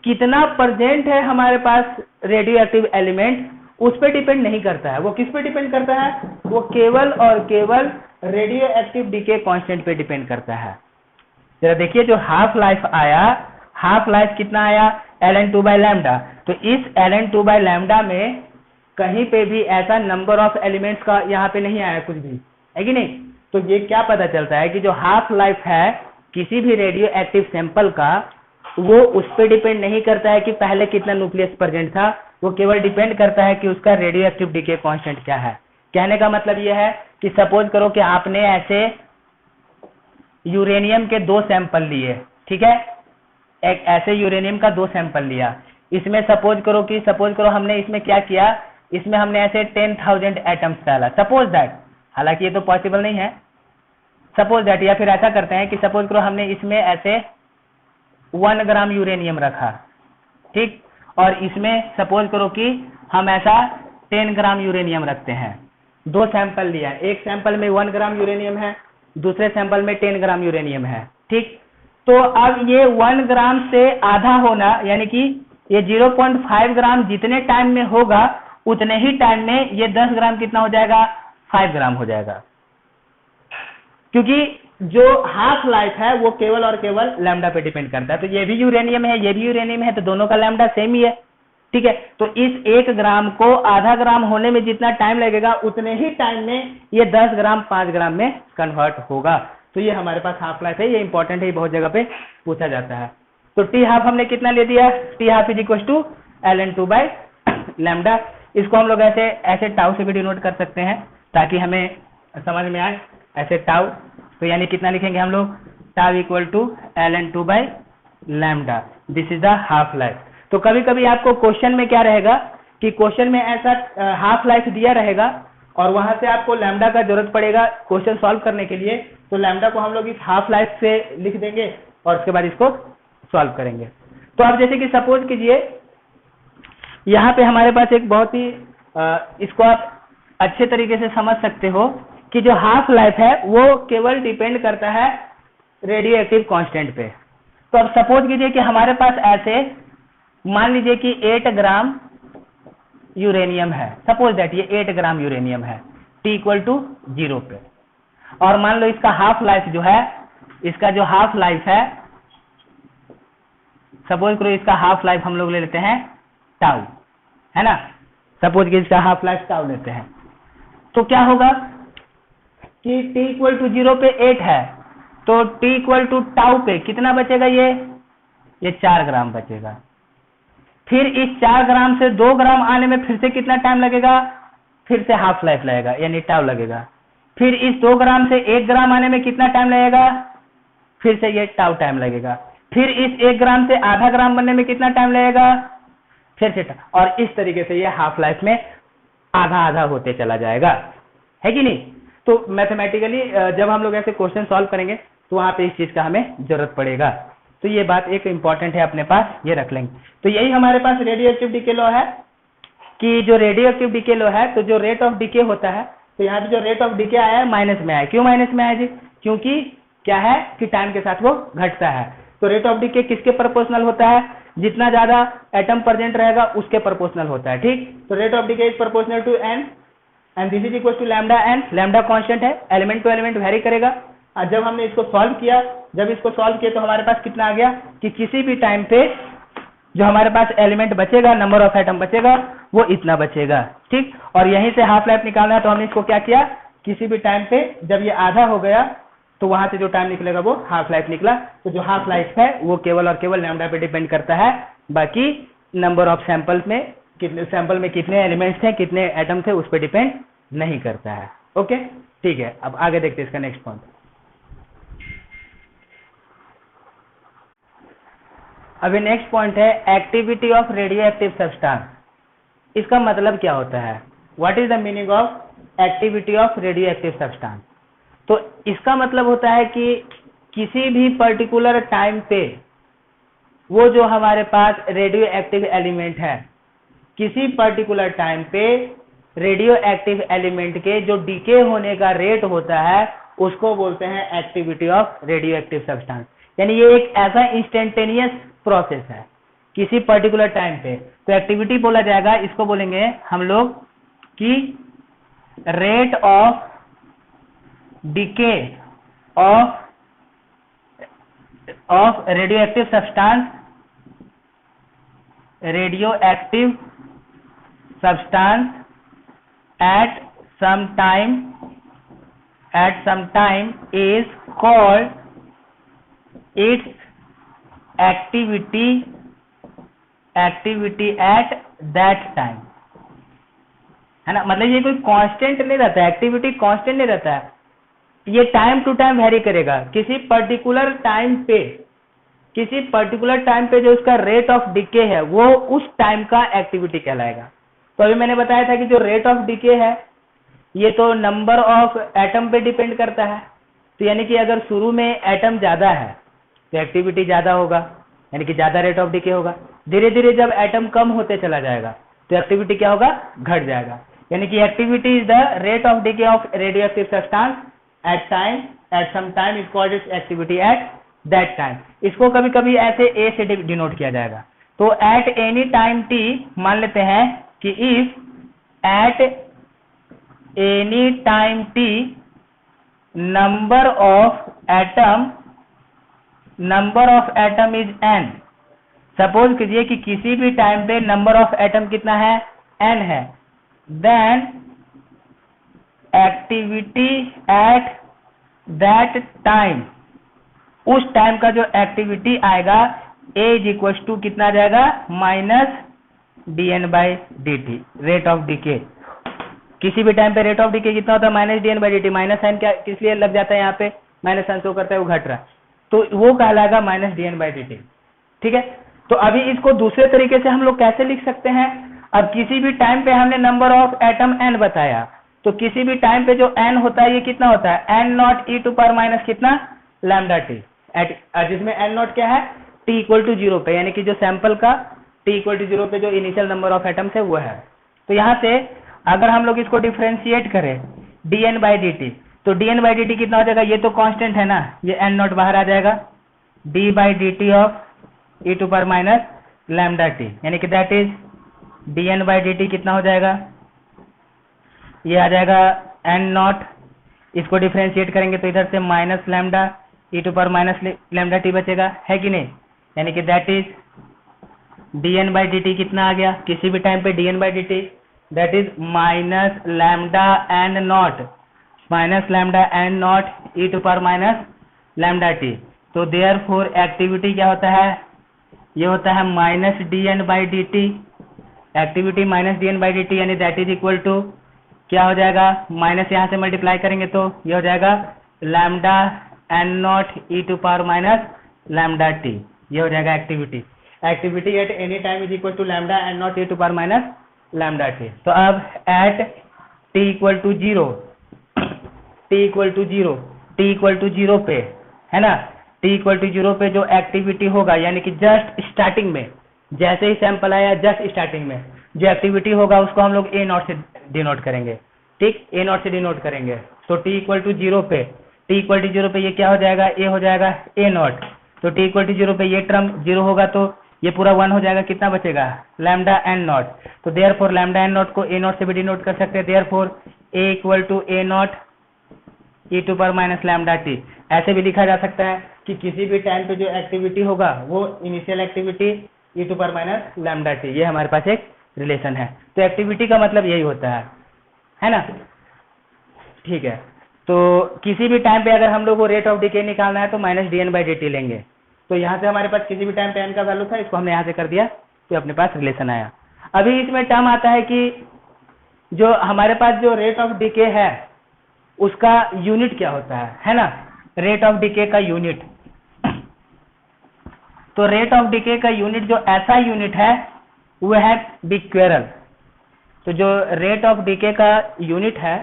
कितना प्रेजेंट है हमारे पास रेडियो एक्टिव एलिमेंट, उस पर डिपेंड नहीं करता है। वो किस पे डिपेंड करता है, वो केवल और केवल रेडियो एक्टिव डीके कांस्टेंट पे डिपेंड करता है। जरा देखिए, जो हाफ लाइफ आया, हाफ लाइफ कितना आया, ln2/λ। तो इस ln2/λ में कहीं पे भी ऐसा नंबर ऑफ एलिमेंट्स का यहाँ पे नहीं आया कुछ भी, है कि नहीं। तो ये क्या पता चलता है कि जो हाफ लाइफ है किसी भी रेडियो एक्टिव सैंपल का, वो उस पर डिपेंड नहीं करता है कि पहले कितना न्यूक्लियस प्रेजेंट था, वो केवल डिपेंड करता है कि उसका रेडियो एक्टिव डीके कांस्टेंट क्या है। कहने का मतलब ये है कि सपोज करो कि आपने ऐसे यूरेनियम के 2 सैंपल लिए, ठीक है, एक ऐसे यूरेनियम का 2 सैंपल लिया, इसमें सपोज करो हमने इसमें क्या किया, इसमें हमने ऐसे 10,000 एटम्स डाला, सपोज दैट, हालांकि ये तो पॉसिबल नहीं है, सपोज दैट, या फिर ऐसा करते हैं कि सपोज करो हमने इसमें ऐसे 1 ग्राम यूरेनियम रखा, ठीक, और इसमें सपोज करो कि हम ऐसा 10 ग्राम यूरेनियम रखते हैं। 2 सैंपल लिया, एक सैंपल में 1 ग्राम यूरेनियम है, दूसरे सैंपल में 10 ग्राम यूरेनियम है, ठीक। तो अब ये 1 ग्राम से आधा होना, यानी कि ये 0.5 ग्राम जितने टाइम में होगा उतने ही टाइम में ये 10 ग्राम कितना हो जाएगा, 5 ग्राम हो जाएगा, क्योंकि जो हाफ लाइफ है वो केवल और केवल लैम्डा पे डिपेंड करता है। तो ये भी यूरेनियम है, ये भी यूरेनियम है, तो दोनों का लैम्डा सेम ही है, ठीक है। तो इस 1 ग्राम को आधा ग्राम होने में जितना टाइम लगेगा उतने ही टाइम में ये 10 ग्राम 5 ग्राम में कन्वर्ट होगा। तो ये हमारे पास हाफ लाइफ है, ये इंपॉर्टेंट है, बहुत जगह पे पूछा जाता है। तो टी हाफ हमने कितना ले दिया, T half is equal to ln2/λ। इसको हम लोग ऐसे टाउ से भी डिनोट कर सकते हैं ताकि हमें समझ में आए, ऐसे टाउ, तो यानी कितना लिखेंगे हम लोग, tau equal to ln2/λ, this is the half life. तो कभी कभी आपको क्वेश्चन में क्या रहेगा कि क्वेश्चन में ऐसा हाफ लाइफ दिया रहेगा और वहां से आपको लैम्डा का जरूरत पड़ेगा क्वेश्चन सॉल्व करने के लिए, तो लैम्डा को हम लोग इस हाफ लाइफ से लिख देंगे और उसके बाद इसको सॉल्व करेंगे। तो अब जैसे कि सपोज कीजिए यहाँ पे हमारे पास एक बहुत ही इसको आप अच्छे तरीके से समझ सकते हो कि जो हाफ लाइफ है वो केवल डिपेंड करता है रेडियो एक्टिव कांस्टेंट पे। तो अब सपोज कीजिए कि हमारे पास ऐसे मान लीजिए कि 8 ग्राम यूरेनियम है, सपोज दैट ये 8 ग्राम यूरेनियम है, T इक्वल टू 0 पे, और मान लो इसका हाफ लाइफ जो है, इसका जो हाफ लाइफ है, सपोज करो इसका हाफ लाइफ हम लोग ले लेते हैं टाउ, है ना, सपोज कि इसका हाफ लाइफ टाउ लेते हैं, तो क्या होगा कि T इक्वल टू 0 पे 8 है, तो T इक्वल टू टाउ पे कितना बचेगा, ये 4 ग्राम बचेगा। फिर इस 4 ग्राम से 2 ग्राम आने में फिर से कितना टाइम लगेगा, फिर से हाफ लाइफ लगेगा यानी टाउ लगेगा। फिर इस 2 ग्राम से 1 ग्राम आने में कितना टाइम लगेगा, फिर से ये टाउ टाइम लगेगा। फिर इस 1 ग्राम से आधा ग्राम बनने में कितना टाइम लगेगा, फिर से और इस तरीके से ये हाफ लाइफ में आधा आधा होते चला जाएगा, है कि नहीं। तो मैथमेटिकली जब हम लोग ऐसे क्वेश्चन सॉल्व करेंगे तो वहां पे इस चीज का हमें जरूरत पड़ेगा। तो ये बात एक इंपॉर्टेंट है, अपने पास ये रख लेंगे। तो यही हमारे पास रेडियो एक्टिव डीके लॉ है कि जो रेडियो एक्टिव डीके लॉ है, तो जो रेट ऑफ डीके होता है, तो यहाँ पे जो रेट ऑफ डीके आया है माइनस में आया। क्यों माइनस में आया जी, क्योंकि क्या है कि टाइम के साथ वो घटता है। तो रेट ऑफ डीके किसके प्रोपोर्शनल होता है, जितना ज्यादा एटम प्रेजेंट रहेगा उसके प्रोपोर्शनल होता है, ठीक। तो rate of decay is proportional to N and this is equal to lambda N. Lambda constant है, एलिमेंट टू एलिमेंट वेरी करेगा। और जब हमने इसको सॉल्व किया, तो हमारे पास कितना आ गया कि किसी भी टाइम पे जो हमारे पास एलिमेंट बचेगा, नंबर ऑफ एटम बचेगा, वो इतना बचेगा, ठीक। और यहीं से हाफ लाइफ निकालना है, तो हमने इसको क्या किया, किसी भी टाइम पे जब ये आधा हो गया तो वहां से जो टाइम निकलेगा वो हाफ लाइफ निकला। तो जो हाफ लाइफ है वो केवल और केवल लैम्डा पे डिपेंड करता है, बाकी नंबर ऑफ सैंपल में कितने एलिमेंट्स थे, कितने एटम थे, उस पर डिपेंड नहीं करता है। ओके, ठीक है। अब आगे देखते हैं इसका नेक्स्ट पॉइंट। अभी नेक्स्ट पॉइंट है activity of radioactive substance. इसका मतलब क्या होता है, what is the meaning of activity of radioactive substance. तो इसका मतलब होता है कि किसी भी पर्टिकुलर टाइम पे वो जो हमारे पास रेडियो एक्टिव एलिमेंट है, किसी पर्टिकुलर टाइम पे रेडियो एक्टिव एलिमेंट के जो डीके होने का रेट होता है उसको बोलते हैं activity of radioactive substance. यानी ये एक ऐसा इंस्टेंटेनियस प्रोसेस है किसी पर्टिकुलर टाइम पे, तो एक्टिविटी बोला जाएगा। इसको बोलेंगे हम लोग कि rate of decay of radioactive substance, at some time is called its activity at that time, है ना। मतलब ये कोई कांस्टेंट नहीं रहता है, एक्टिविटी कांस्टेंट नहीं रहता है, ये टाइम टू टाइम वेरी करेगा। किसी पर्टिकुलर टाइम पे जो उसका रेट ऑफ डीके है वो उस टाइम का एक्टिविटी कहलाएगा। तो अभी मैंने बताया था कि जो रेट ऑफ डीके है ये तो नंबर ऑफ एटम पे डिपेंड करता है। तो यानी कि अगर शुरू में एटम ज्यादा है तो एक्टिविटी ज्यादा होगा, यानी कि ज्यादा रेट ऑफ डीके होगा। धीरे धीरे जब एटम कम होते चला जाएगा तो एक्टिविटी क्या होगा, घट जाएगा। यानी कि activity is the rate of decay of radioactive substance at some time is called its activity at that time. इसको कभी कभी ऐसे ए से डिनोट किया जाएगा। तो एट एनी टाइम टी मान लेते हैं कि if at any time t number of atom is an. Suppose कीजिए कि किसी भी टाइम पे नंबर ऑफ एटम कितना है, एन है, then activity at that time, उस टाइम का जो एक्टिविटी आएगा ए इज इक्वल टू कितना आ जाएगा, minus dn by D T, rate of decay. किसी भी टाइम पे रेट ऑफ डीके कितना होता है, minus dn by D T. Minus sign क्या किस लिए लग जाता है, यहाँ पे माइनस साइन शो करता है, वो घट रहा है, तो वो कहलाएगा minus dn by D T, ठीक है। तो अभी इसको दूसरे तरीके से हम लोग कैसे लिख सकते हैं, अब किसी भी टाइम पे हमने नंबर ऑफ एटम n बताया, तो किसी भी टाइम पे जो n होता है ये कितना होता है, n not E to power minus कितना, लैम्डा टी, जिसमें n नॉट क्या है, t इक्वल टू 0 पे, यानी कि जो सैंपल का t इक्वल टू 0 पे जो इनिशियल नंबर ऑफ एटम्स है वो है। तो यहाँ से अगर हम लोग इसको डिफरेंशिएट करें dn बाई डी टी, तो dn बाई डी टी कितना हो जाएगा, ये तो कांस्टेंट है ना, ये n नॉट बाहर आ जाएगा, d by D T of E to power minus lambda T, यानी कि that is dn by D T कितना हो जाएगा, ये आ जाएगा n नॉट। इसको डिफरेंशिएट करेंगे तो इधर से minus lambda E to power minus lambda T बचेगा, है कि नहीं। यानी कि that is dn by D T कितना आ गया, किसी भी टाइम पे dn by D T that is minus lambda N not, minus lambda N not E to power minus lambda T. तो देयरफॉर एक्टिविटी क्या होता है, ये होता है minus dn by D T, activity minus dn by D T, यानी that is equal to क्या हो जाएगा, माइनस यहाँ से मल्टीप्लाई करेंगे तो ये हो जाएगा lambda N not E to power minus lambda T, ये हो जाएगा activity. Activity at any time is equal to lambda N not E to power minus lambda T. तो अब at T equal to zero, T equal to zero, T equal to zero पे, है ना, T equal to zero पे जो activity होगा, यानी कि जस्ट स्टार्टिंग में, जैसे ही सैंपल आया जस्ट स्टार्टिंग में जो एक्टिविटी होगा उसको हम लोग ए नॉट से डिनोट करेंगे, ठीक, ए नॉट से डिनोट करेंगे। तो टी इक्वल टू जीरो पे, टी इक्वल टू जीरो पे ये क्या हो जाएगा, ए हो जाएगा ए नॉट। तो टी इक्वल टू जीरो पे ये टर्म जीरो होगा तो ये पूरा 1 हो जाएगा, कितना बचेगा, लैम्डा एन नॉट। तो देयरफॉर लैम्डा एन नॉट को ए नॉट से भी डिनोट कर सकते हैं, therefore A equal to A not E to power minus lambda T. ऐसे भी लिखा जा सकता है कि किसी भी टाइम पे जो एक्टिविटी होगा वो initial activity E to power minus lambda T, ये हमारे पास एक रिलेशन है। तो एक्टिविटी का मतलब यही होता है ना, ठीक है। तो किसी भी टाइम पे अगर हम लोग को रेट ऑफ डिके निकालना है तो minus D N by D T लेंगे। तो यहाँ से हमारे पास किसी भी टाइम पे एन का वैल्यू था, इसको हमने यहाँ से कर दिया तो अपने पास रिलेशन आया। अभी इसमें टर्म आता है कि जो हमारे पास जो रेट ऑफ डिके है उसका यूनिट क्या होता है ना, रेट ऑफ डिके का यूनिट। तो रेट ऑफ डिके का यूनिट जो ऐसा यूनिट है वो है बिक्वेरल। तो जो रेट ऑफ डिके का यूनिट है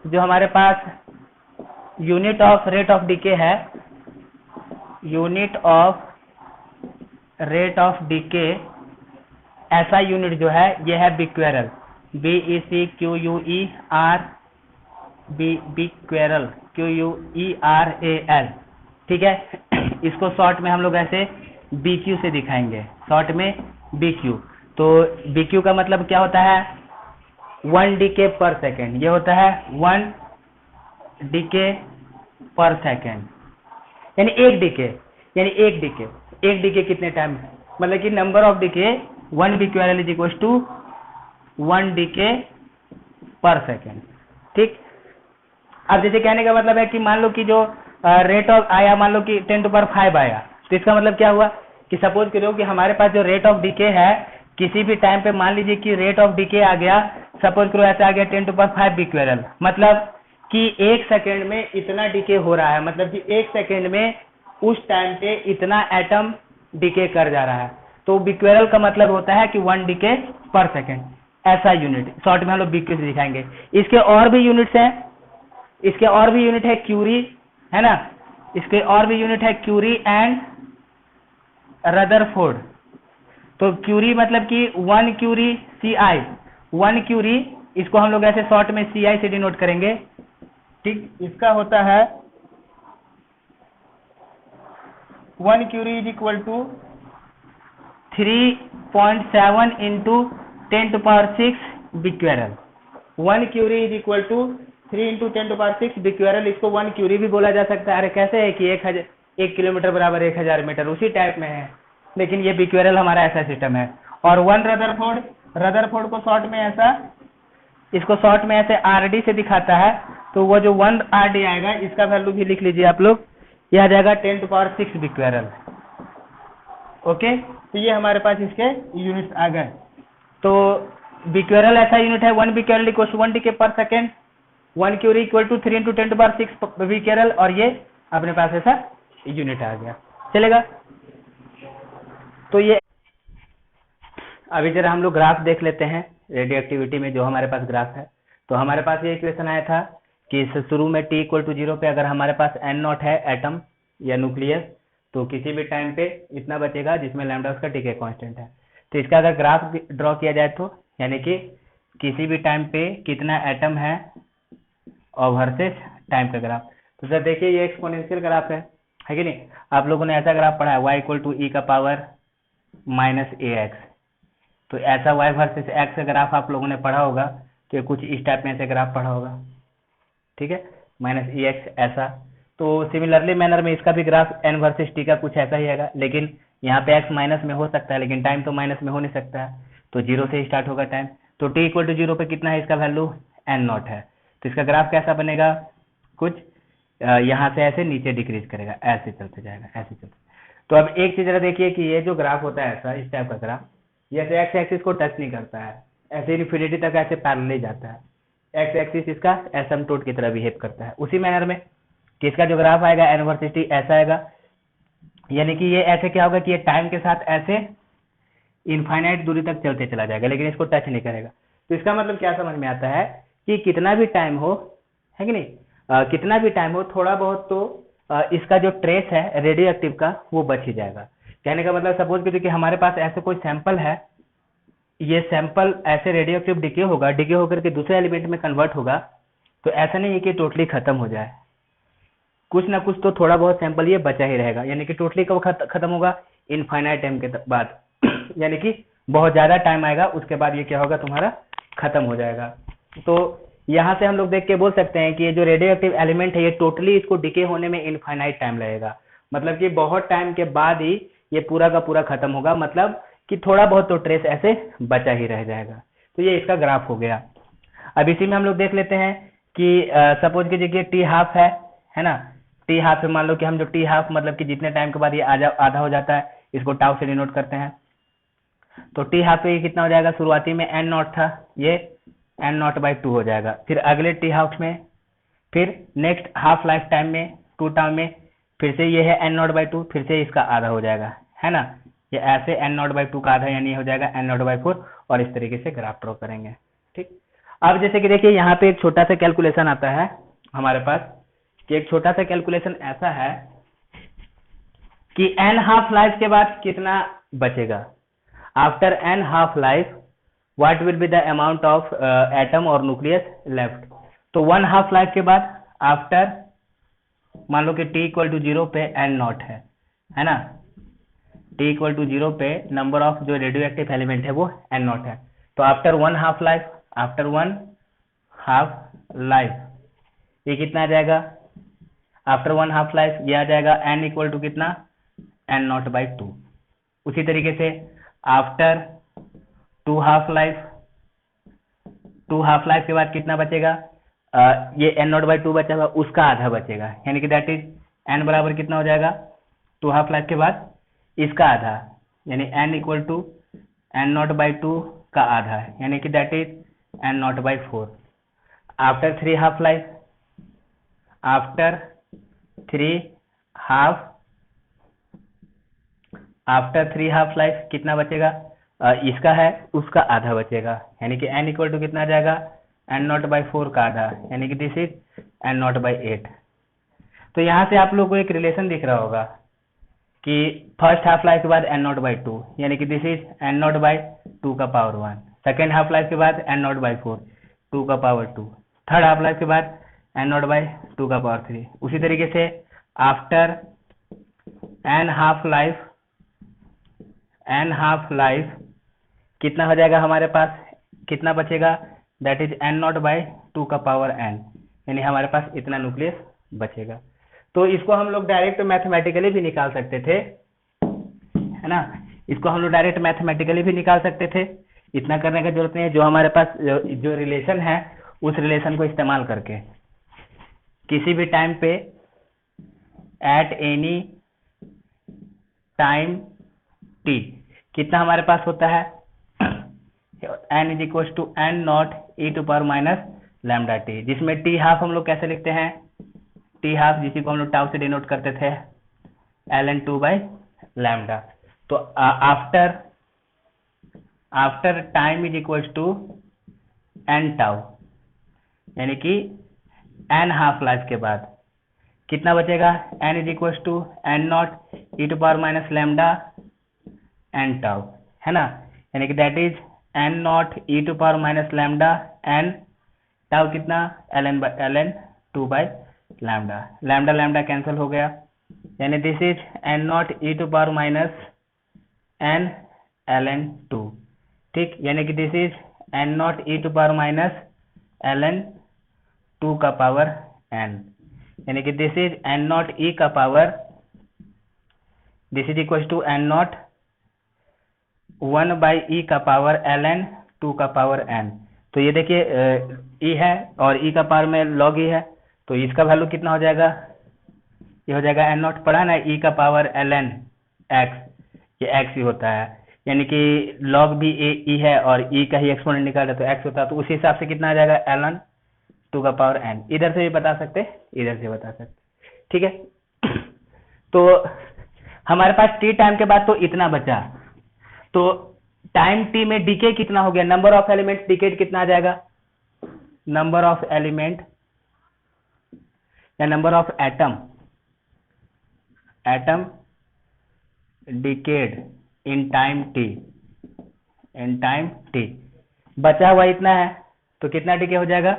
जो हमारे पास unit of rate of decay है, unit of rate of decay ऐसा यूनिट जो है ये है becquerel, B E C Q U E R B, becquerel Q U E R A L, ठीक है। इसको शॉर्ट में हम लोग ऐसे बी क्यू से दिखाएंगे, शॉर्ट में बी क्यू। तो बी क्यू का मतलब क्या होता है, 1 डिके पर सेकेंड, ये होता है 1 डिके पर सेकेंड, यानी एक डिके, यानी एक डिके कितने टाइम, मतलब कि number of decay 1 becquerel is equal to 1 decay per second, ठीक। अब जैसे कहने का मतलब है कि मान लो कि जो रेट ऑफ आया, मान लो कि 10 टू पावर 5 आया, तो इसका मतलब क्या हुआ कि सपोज करो कि हमारे पास जो रेट ऑफ डिके है किसी भी टाइम पे, मान लीजिए कि रेट ऑफ डिके आ गया, सपोज करो ऐसा आ गया 10 टू पावर 5 बिक्वेरल, मतलब कि 1 सेकेंड में इतना डिके हो रहा है, मतलब कि 1 सेकेंड में उस टाइम पे इतना एटम डिके कर जा रहा है। तो बिक्वेरल का मतलब होता है कि 1 डिके पर सेकेंड, ऐसा यूनिट, शॉर्ट में हम लोग बिक्यू से दिखाएंगे। इसके और भी यूनिट्स हैं, इसके और भी यूनिट है क्यूरी, है ना, इसके और भी यूनिट है क्यूरी एंड रदरफोर्ड। तो क्यूरी मतलब कि 1 क्यूरी सी आई, 1 क्यूरी, इसको हम लोग ऐसे शॉर्ट में सी आई से डिनोट करेंगे, ठीक। इसका होता है 1 curie is equal to 3.7 into 10 to power 6 becquerel. 1 curie is equal to 3 into 10 to power 6 becquerel. इसको 1 क्यूरी भी बोला जा सकता है। अरे कैसे है कि 1 किलोमीटर बराबर 1000 मीटर, उसी टाइप में है, लेकिन ये बिक्वेरल हमारा ऐसा सिस्टम है। और 1 रदरफोर्ड, रदरफोर्ड को शॉर्ट में ऐसा, इसको शॉर्ट में ऐसे आरडी से दिखाता है। तो वो जो 1 आरडी आएगा इसका वैल्यू भी लिख लीजिए आप लोग, यह आ जाएगा 10 टू पावर 6 बिक्वेरल। ओके, तो ये हमारे पास इसके यूनिट्स आ गए। तो बिक्वेरल ऐसा यूनिट है 1 becquerel equal to 1 decay per second, 1 curie equal to 3 into 10 to power 6 becquerel, और ये अपने पास ऐसा यूनिट आ गया, चलेगा। तो ये अभी जरा हम लोग ग्राफ देख लेते हैं रेडियो एक्टिविटी में, जो हमारे पास ग्राफ है। तो हमारे पास ये इक्वेशन आया था कि शुरू में t इक्वल टू 0 पे अगर हमारे पास n नॉट है एटम या न्यूक्लियस, तो किसी भी टाइम पे इतना बचेगा जिसमें लैम्डा उसका डिके कांस्टेंट है। तो इसका अगर ग्राफ ड्रॉ किया जाए तो यानी कि किसी भी टाइम पे कितना एटम है और वर्सेस टाइम का ग्राफ। तो सर देखिए ये एक्सपोनेंशियल ग्राफ है कि नहीं, आप लोगों ने ऐसा ग्राफ पढ़ा है y इक्वल टू e का पावर माइनस ax। तो ऐसा y वर्सेस x का ग्राफ आप लोगों ने पढ़ा होगा, कि कुछ इस टाइप में ऐसे ग्राफ पढ़ा होगा, ठीक है, माइनस ex ऐसा। तो सिमिलरली मैनर में इसका भी ग्राफ n वर्सेस t का कुछ ऐसा ही आएगा, लेकिन यहाँ पे x माइनस में हो सकता है, लेकिन टाइम तो माइनस में हो नहीं सकता है, तो 0 से स्टार्ट होगा टाइम। तो t इक्वल टू 0 पे कितना है, इसका वैल्यू n नॉट है। तो इसका ग्राफ कैसा बनेगा, कुछ यहाँ से ऐसे नीचे डिक्रीज करेगा, ऐसे चलते जाएगा, ऐसे चलते। तो अब एक चीज जरा देखिए कि ये जो ग्राफ होता है ऐसा, इस टाइप का ग्राफ, ये ऐसे एक्स एक्सिस को टच नहीं करता है, ऐसे इन्फिनिटी तक ऐसे पैरेलल जाता है। एक्स एक्सिस इसका एसिम्पटोट की तरह बिहेव करता है। उसी मैनर में कि इसका जो ग्राफ आएगा एन वर्सेस टी ऐसा आएगा, यानी कि ये ऐसे क्या होगा कि ये टाइम के साथ ऐसे इनफाइनाइट दूरी तक चलते चला जाएगा, लेकिन इसको टच नहीं करेगा। तो इसका मतलब क्या समझ में आता है कि कितना भी टाइम हो, है कि नहीं, कितना भी टाइम हो, थोड़ा बहुत तो इसका जो ट्रेस है रेडियो एक्टिव का वो बच ही जाएगा। कहने का मतलब सपोज कीजिए कि हमारे पास ऐसे कोई सैंपल है, ये सैंपल ऐसे रेडियो एक्टिव डिके होगा, डिके होकर के दूसरे एलिमेंट में कन्वर्ट होगा, तो ऐसा नहीं है कि टोटली खत्म हो जाए, कुछ ना कुछ तो थोड़ा बहुत सैंपल ये बचा ही रहेगा। यानी कि टोटली कब खत्म होगा, इनफाइनाइट टाइम के बाद यानी कि बहुत ज्यादा टाइम आएगा, उसके बाद ये क्या होगा, तुम्हारा खत्म हो जाएगा। तो यहाँ से हम लोग देख के बोल सकते हैं कि ये जो रेडियो एक्टिव एलिमेंट है ये टोटली इसको डिके होने में इनफाइनाइट टाइम लगेगा, मतलब कि बहुत टाइम के बाद ही ये पूरा का पूरा खत्म होगा, मतलब कि थोड़ा बहुत तो ट्रेस ऐसे बचा ही रह जाएगा। तो ये इसका ग्राफ हो गया। अब इसी में हम लोग देख लेते हैं कि सपोज कीजिए कि टी हाफ है ना, टी हाफ पे मान लो कि हम जो टी हाफ मतलब कि जितने टाइम के बाद ये आधा हो जाता है, इसको टाउ से डिनोट करते हैं। तो टी हाफ पे कितना हो जाएगा, शुरुआती में एन नॉट था, ये एन नॉट बाई 2 हो जाएगा। फिर अगले टी हाफ में, फिर नेक्स्ट हाफ लाइफ टाइम में 2 टाइम में फिर से ये है एन नॉट बाई 2, फिर से इसका आधा हो जाएगा, है ना। ये ऐसे एन नॉट बाई 2 का आधा यानी हो जाएगा एन नॉट बाई 4, और इस तरीके से ग्राफ ड्रॉ करेंगे। ठीक, अब जैसे कि देखिए यहाँ पे एक छोटा सा कैलकुलेशन आता है हमारे पास, कि एक छोटा सा कैलकुलेशन ऐसा है कि एन हाफ लाइफ के बाद कितना बचेगा, after N half life what will be the amount of atom और न्यूक्लियस लेफ्ट। तो 1 हाफ लाइफ के बाद आफ्टर मान लो कि t इक्वल टू 0 पे एन नॉट है ना, t इक्वल टू 0 पे नंबर ऑफ जो रेडियो एक्टिव एलिमेंट है वो एन नॉट है। तो after 1 half life, after 1 half life ये कितना आ जाएगा, आफ्टर 1 हाफ लाइफ ये आ जाएगा n इक्वल टू कितना, एन नॉट बाई 2। उसी तरीके से after 2 half life, 2 half life के बाद कितना बचेगा, ये एन नॉट बाई 2 बचा हुआ उसका आधा बचेगा, यानी कि दैट इज एन बराबर कितना हो जाएगा, 2 हाफ लाइफ के बाद इसका आधा, यानी N equal to N not by 2 का आधा, यानी कि that is N not by 4। After 3 half life, after 3 half, after 3 half life कितना बचेगा, इसका है उसका आधा बचेगा, यानी कि n इक्वल टू कितना आ जाएगा, एन नॉट बाई 4 का आधा, यानी कि this is N not by 8। तो यहाँ से आप लोग को एक रिलेशन दिख रहा होगा कि फर्स्ट हाफ लाइफ के बाद एन नॉट बाई 2, यानी कि this is N not by 2 का पावर 1। सेकेंड हाफ लाइफ के बाद एन नॉट बाई 4, 2 का पावर 2। थर्ड हाफ लाइफ के बाद एन नॉट बाई 2 का पावर 3। उसी तरीके से after N half life, N half life कितना हो जाएगा हमारे पास, कितना बचेगा, that is N not by 2 का पावर n, यानी हमारे पास इतना न्यूक्लियस बचेगा। तो इसको हम लोग डायरेक्ट मैथमेटिकली भी निकाल सकते थे, है ना, इसको हम लोग डायरेक्ट मैथमेटिकली भी निकाल सकते थे, इतना करने का जरूरत नहीं है। जो हमारे पास जो रिलेशन है उस रिलेशन को इस्तेमाल करके किसी भी टाइम पे एट एनी टाइम t कितना हमारे पास होता है, n is equal to N not E to power minus lambda T, जिसमें टी हाफ हम लोग कैसे लिखते हैं, टी हाफ जिसी को हम लोग टाउ से डिनोट करते थे ln 2 बाई लैम्डा। तो after time is equal to N tau, यानी कि एन हाफ लाइफ के बाद कितना बचेगा, n is equal to N not E to power minus lambda N tau, है ना, यानी कि that is N not E to power minus lambda N tau कितना, ln 2 by lambda, lambda lambda cancel हो गया, यानी this is N not E to power minus N ln 2। ठीक, यानी कि this is N not E to power minus ln 2 का power n, यानी कि this is N not E का power, this is equal to N naught 1 by E का power ln 2 का power n। तो ये देखिए e है और e का पावर में log e है, तो इसका वैल्यू कितना हो जाएगा, ये हो जाएगा एन नॉट, पढ़ा ना, e का पावर ln एक्स, ये एक्स ही होता है, यानी कि log भी ए ई है और ई का ही एक्सपोनेंट निकाला तो एक्स होता है, तो उसी हिसाब से कितना आ जाएगा ln टू का पावर n। इधर से भी बता सकते, इधर से बता सकते, ठीक है। तो हमारे पास टी टाइम के बाद तो इतना बचा, तो टाइम टी में डीके कितना हो गया, नंबर ऑफ एलिमेंट डिकेड कितना आ जाएगा, नंबर ऑफ एलिमेंट या number of atom decade in time T, बचा हुआ इतना है, तो कितना डीके हो जाएगा,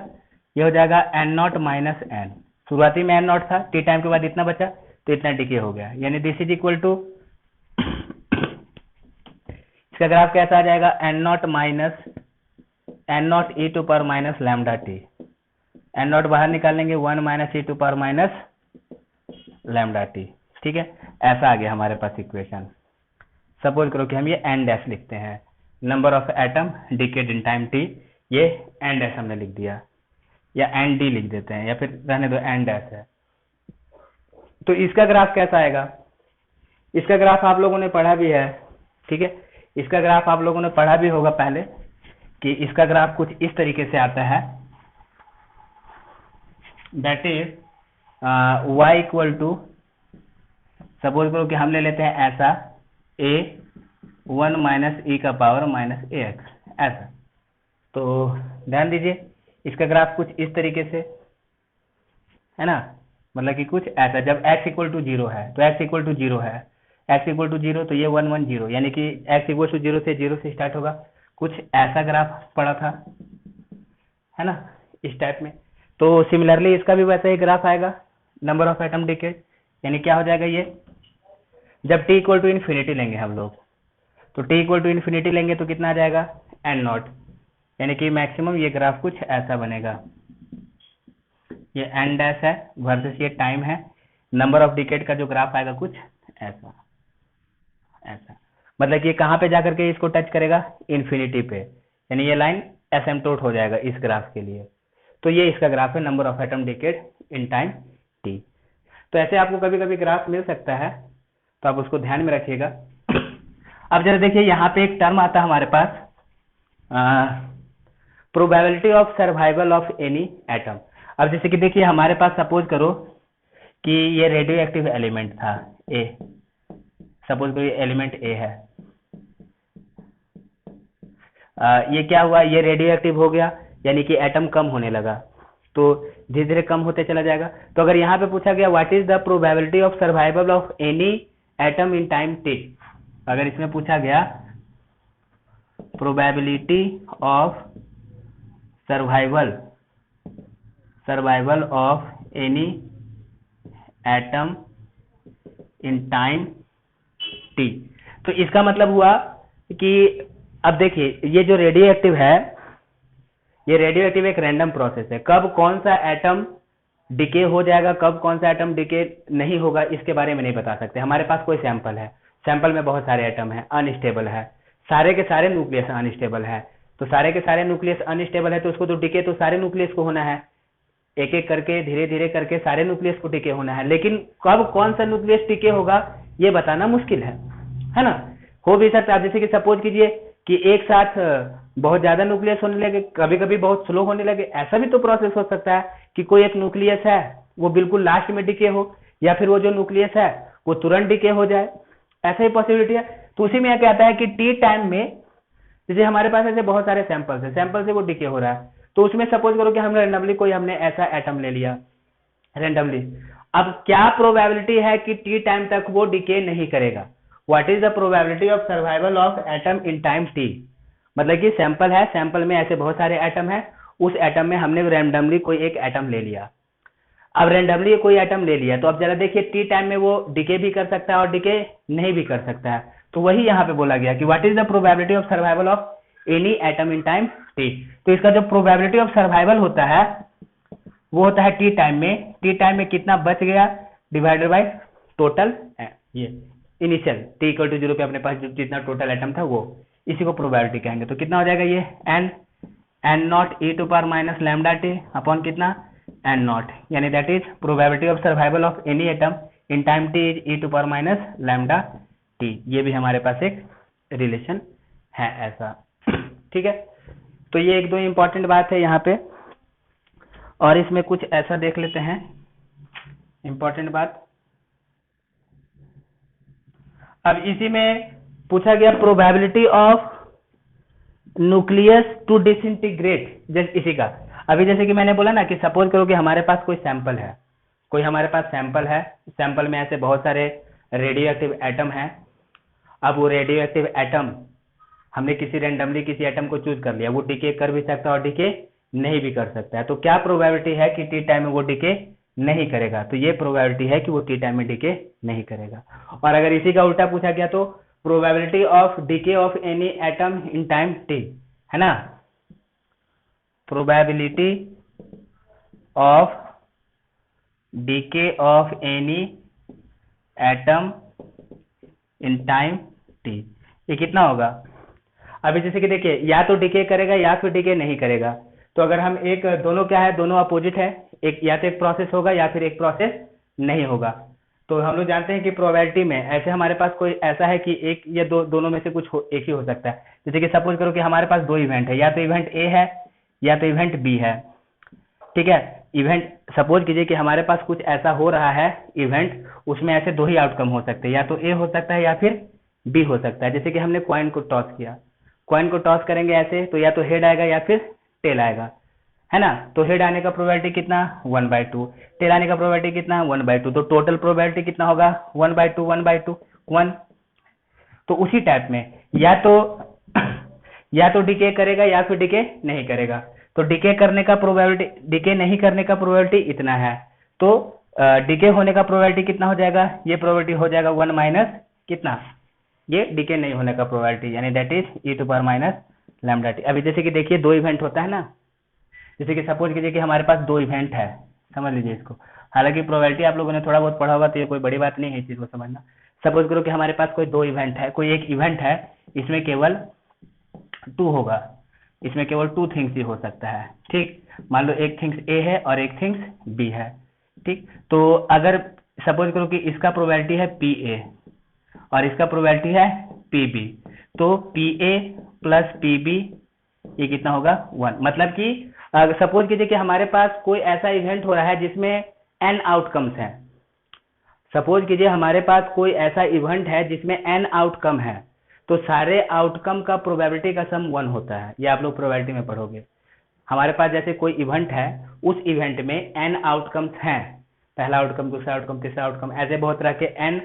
ये हो जाएगा एन नॉट माइनस एन, शुरुआती में एन नॉट था, टी टाइम के बाद इतना बचा तो इतना डीके हो गया, यानी दिस इज इक्वल टू, इसका ग्राफ कैसा आ जाएगा, N not minus N not E to power minus lambda T, N not बाहर निकाल लेंगे 1 minus E to power minus lambda T, ठीक है। ऐसा आ गया हमारे पास इक्वेशन। सपोज करो कि हम ये एन डैश लिखते हैं, number of atom decade in time T, ये एन डैश हमने लिख दिया, या एन डी लिख देते हैं, या फिर रहने दो एन डैश है। तो इसका ग्राफ कैसा आएगा, इसका ग्राफ आप लोगों ने पढ़ा भी है, ठीक है, इसका ग्राफ आप लोगों ने पढ़ा भी होगा पहले, कि इसका ग्राफ कुछ इस तरीके से आता है, that is y equal to, suppose करो कि हम ले लेते हैं ऐसा a 1 माइनस ई का पावर माइनस ए एक्स, ऐसा। तो ध्यान दीजिए, इसका ग्राफ कुछ इस तरीके से है ना, मतलब कि कुछ ऐसा, जब x इक्वल टू 0 है तो x इक्वल टू 0 है, x इक्वल टू 0 तो ये 1 1 0, यानी कि x इक्वल टू 0 से स्टार्ट होगा, कुछ ऐसा ग्राफ पड़ा था, है ना, इस टाइप में। तो सिमिलरली इसका भी वैसा ही ग्राफ आएगा, नंबर ऑफ एटम डिकेड, यानी क्या हो जाएगा ये, जब t इक्वल टू इन्फिनिटी लेंगे हम लोग, तो t इक्वल टू इन्फिनिटी लेंगे तो कितना आ जाएगा एन नॉट, यानी कि मैक्सिमम ये ग्राफ कुछ ऐसा बनेगा, ये एन डैश है वर्सेस ये टाइम है, नंबर ऑफ डिकेड का जो ग्राफ आएगा कुछ ऐसा, मतलब कि ये कहाँ पे जाकर के इसको टच करेगा, इन्फिनिटी पे, यानी ये लाइन एसिम्प्टोट हो जाएगा इस ग्राफ के लिए। तो ये इसका ग्राफ है, number of atom decade in time T. तो ऐसे आपको कभी कभी ग्राफ मिल सकता है, तो आप उसको ध्यान में रखिएगा। अब जरा देखिए, यहाँ पे एक टर्म आता है हमारे पास, probability of survival of any atom. अब जैसे कि देखिए हमारे पास सपोज करो कि ये रेडियो एक्टिव एलिमेंट था ए, सपोज करो ये एलिमेंट ए है, ये क्या हुआ, ये रेडियो एक्टिव हो गया, यानी कि एटम कम होने लगा, तो धीरे धीरे कम होते चला जाएगा। तो अगर यहाँ पे पूछा गया what is the probability of survival of any atom in time T, अगर इसमें पूछा गया probability of survival of any atom in time T, तो इसका मतलब हुआ कि अब देखिए ये जो रेडियो एक्टिव है, ये रेडियो एक्टिव एक रैंडम प्रोसेस है, कब कौन सा एटम डिके हो जाएगा, कब कौन सा एटम डिके नहीं होगा, इसके बारे में नहीं बता सकते। हमारे पास कोई सैंपल है, सैंपल में बहुत सारे एटम है, अनस्टेबल है, सारे के सारे न्यूक्लियस अनस्टेबल है, तो सारे के सारे न्यूक्लियस अनस्टेबल है, तो उसको तो डिके तो सारे न्यूक्लियस को होना है, एक एक करके धीरे धीरे करके सारे न्यूक्लियस को डिके होना है, लेकिन कब कौन सा न्यूक्लियस डिके होगा ये बताना मुश्किल है ना। हो भी सकता है, जैसे कि सपोज कीजिए कि एक साथ बहुत ज्यादा न्यूक्लियस होने लगे, कभी कभी बहुत स्लो होने लगे, ऐसा भी तो प्रोसेस हो सकता है कि कोई एक न्यूक्लियस है वो बिल्कुल लास्ट में डिके हो, या फिर वो जो न्यूक्लियस है वो तुरंत डिके हो जाए, ऐसा ही पॉसिबिलिटी है। तो उसी में क्या कहता है कि टी टाइम में जैसे हमारे पास ऐसे बहुत सारे सैंपल्स है, सैंपल से वो डिके हो रहा है, तो उसमें सपोज करो कि हमने रैंडमली कोई हमने ऐसा एटम ले लिया रैंडमली, अब क्या प्रोबेबिलिटी है कि टी टाइम तक वो डिके नहीं करेगा, what is the probability of survival of atom in time T, मतलब कि सैंपल है, सैंपल में ऐसे बहुत सारे एटम है, उस एटम में हमने रैंडमली कोई एक एटम ले लिया, अब रैंडमली कोई एटम ले लिया, तो अब जरा देखिए टी टाइम में वो डिके भी कर सकता है और डिके नहीं भी कर सकता है, तो वही यहाँ पे बोला गया कि what is the probability of survival of any atom in time T. तो इसका जो प्रोबेबिलिटी ऑफ सर्वाइवल होता है वो होता है टी टाइम में, टी टाइम में कितना बच गया डिवाइडेड बाय टोटल, ये इनिशियल टी इक्वल टू 0 पे अपने पास जितना टोटल एटम था वो, इसी को प्रोबेबिलिटी कहेंगे। तो कितना हो जाएगा ये N not E to power minus lambda T upon कितना एन नॉट, यानी that is probability of survival of any atom in time T is E to power minus lambda T, ये भी हमारे पास एक रिलेशन है ऐसा। ठीक है, तो ये एक दो इम्पोर्टेंट बात है यहाँ पे, और इसमें कुछ ऐसा देख लेते हैं इम्पोर्टेंट बात। अब इसी में पूछा गया probability of nucleus to disintegrate, जैसे इसी का। अभी जैसे कि मैंने बोला ना कि सपोज करो कि हमारे पास कोई सैंपल है, कोई हमारे पास सैंपल है, सैंपल में ऐसे बहुत सारे रेडियो एक्टिव एटम हैं। अब वो रेडियो एक्टिव एटम हमने किसी रेंडमली किसी एटम को चूज कर लिया, वो डिके कर भी सकता है और डिके नहीं भी कर सकता है। तो क्या प्रोबेबिलिटी है कि टी टाइम में वो डिके नहीं करेगा? तो ये प्रोबेबिलिटी है कि वो टी टाइम में डिके नहीं करेगा। और अगर इसी का उल्टा पूछा गया तो probability of decay of any atom in time T, है ना, probability of decay of any atom in time T, ये कितना होगा? अभी जैसे कि देखिए, या तो डिके करेगा या फिर डिके नहीं करेगा। तो अगर हम एक, दोनों क्या है, दोनों अपोजिट है, एक या तो एक प्रोसेस होगा या फिर एक प्रोसेस नहीं होगा। तो हम लोग जानते हैं कि प्रोबेबिलिटी में ऐसे हमारे पास कोई ऐसा है कि एक या दोनों में से कुछ एक ही हो सकता है। जैसे कि सपोज करो कि हमारे पास दो इवेंट है, या तो इवेंट ए है या तो इवेंट बी है। ठीक है, इवेंट सपोज कीजिए कि हमारे पास कुछ ऐसा हो रहा है इवेंट, उसमें ऐसे दो ही आउटकम हो सकते हैं, या तो ए हो सकता है या फिर बी हो सकता है। जैसे कि हमने कॉइन को टॉस किया, कॉइन को टॉस करेंगे ऐसे, तो या तो हेड आएगा या फिर टेल आएगा, है ना। तो हेड आने का प्रोबेबिलिटी कितना? 1/2। टेल आने का प्रोबेबिलिटी कितना? 1/2। तो टोटल प्रोबेबिलिटी कितना होगा? 1/2 1/2 1। तो उसी टाइप में या तो डिके करेगा या फिर डिके नहीं करेगा। तो डिके करने का प्रोबेबिलिटी, डिके नहीं करने का प्रोबेबिलिटी इतना है, तो डिके होने का प्रोबेबिलिटी कितना हो जाएगा? ये प्रोबेबिलिटी हो जाएगा 1 माइनस कितना, ये डिके नहीं होने का प्रोबेबिलिटी, यानी दैट इज e⁻ λt। अभी जैसे कि देखिए, दो इवेंट होता है ना, जैसे कि सपोज कीजिए कि हमारे पास दो इवेंट है, समझ लीजिए इसको। हालांकि प्रोबेबिलिटी आप लोगों ने थोड़ा बहुत पढ़ा होगा, तो ये कोई बड़ी बात नहीं है इस चीज को समझना। सपोज करो कि हमारे पास कोई दो इवेंट है, कोई एक इवेंट है, इसमें केवल 2 होगा, इसमें केवल 2 थिंग्स ही हो सकता है। ठीक, मान लो एक थिंग्स ए है और एक थिंग्स बी है। ठीक, तो अगर सपोज करो कि इसका प्रोबेबिलिटी है पी ए और इसका प्रोबेबिलिटी है पी बी, तो P A plus P B ये कितना होगा? 1। मतलब कि सपोज कीजिए कि हमारे पास कोई ऐसा इवेंट हो रहा है जिसमें n आउटकम्स हैं। सपोज कीजिए हमारे पास कोई ऐसा इवेंट है जिसमें n आउटकम है, तो सारे आउटकम का प्रोबेबिलिटी का सम 1 होता है। ये आप लोग प्रोबेबिलिटी में पढ़ोगे। हमारे पास जैसे कोई इवेंट है, उस इवेंट में n आउटकम्स हैं, पहला आउटकम, दूसरा आउटकम, तीसरा आउटकम, ऐसे बहुत तरह के n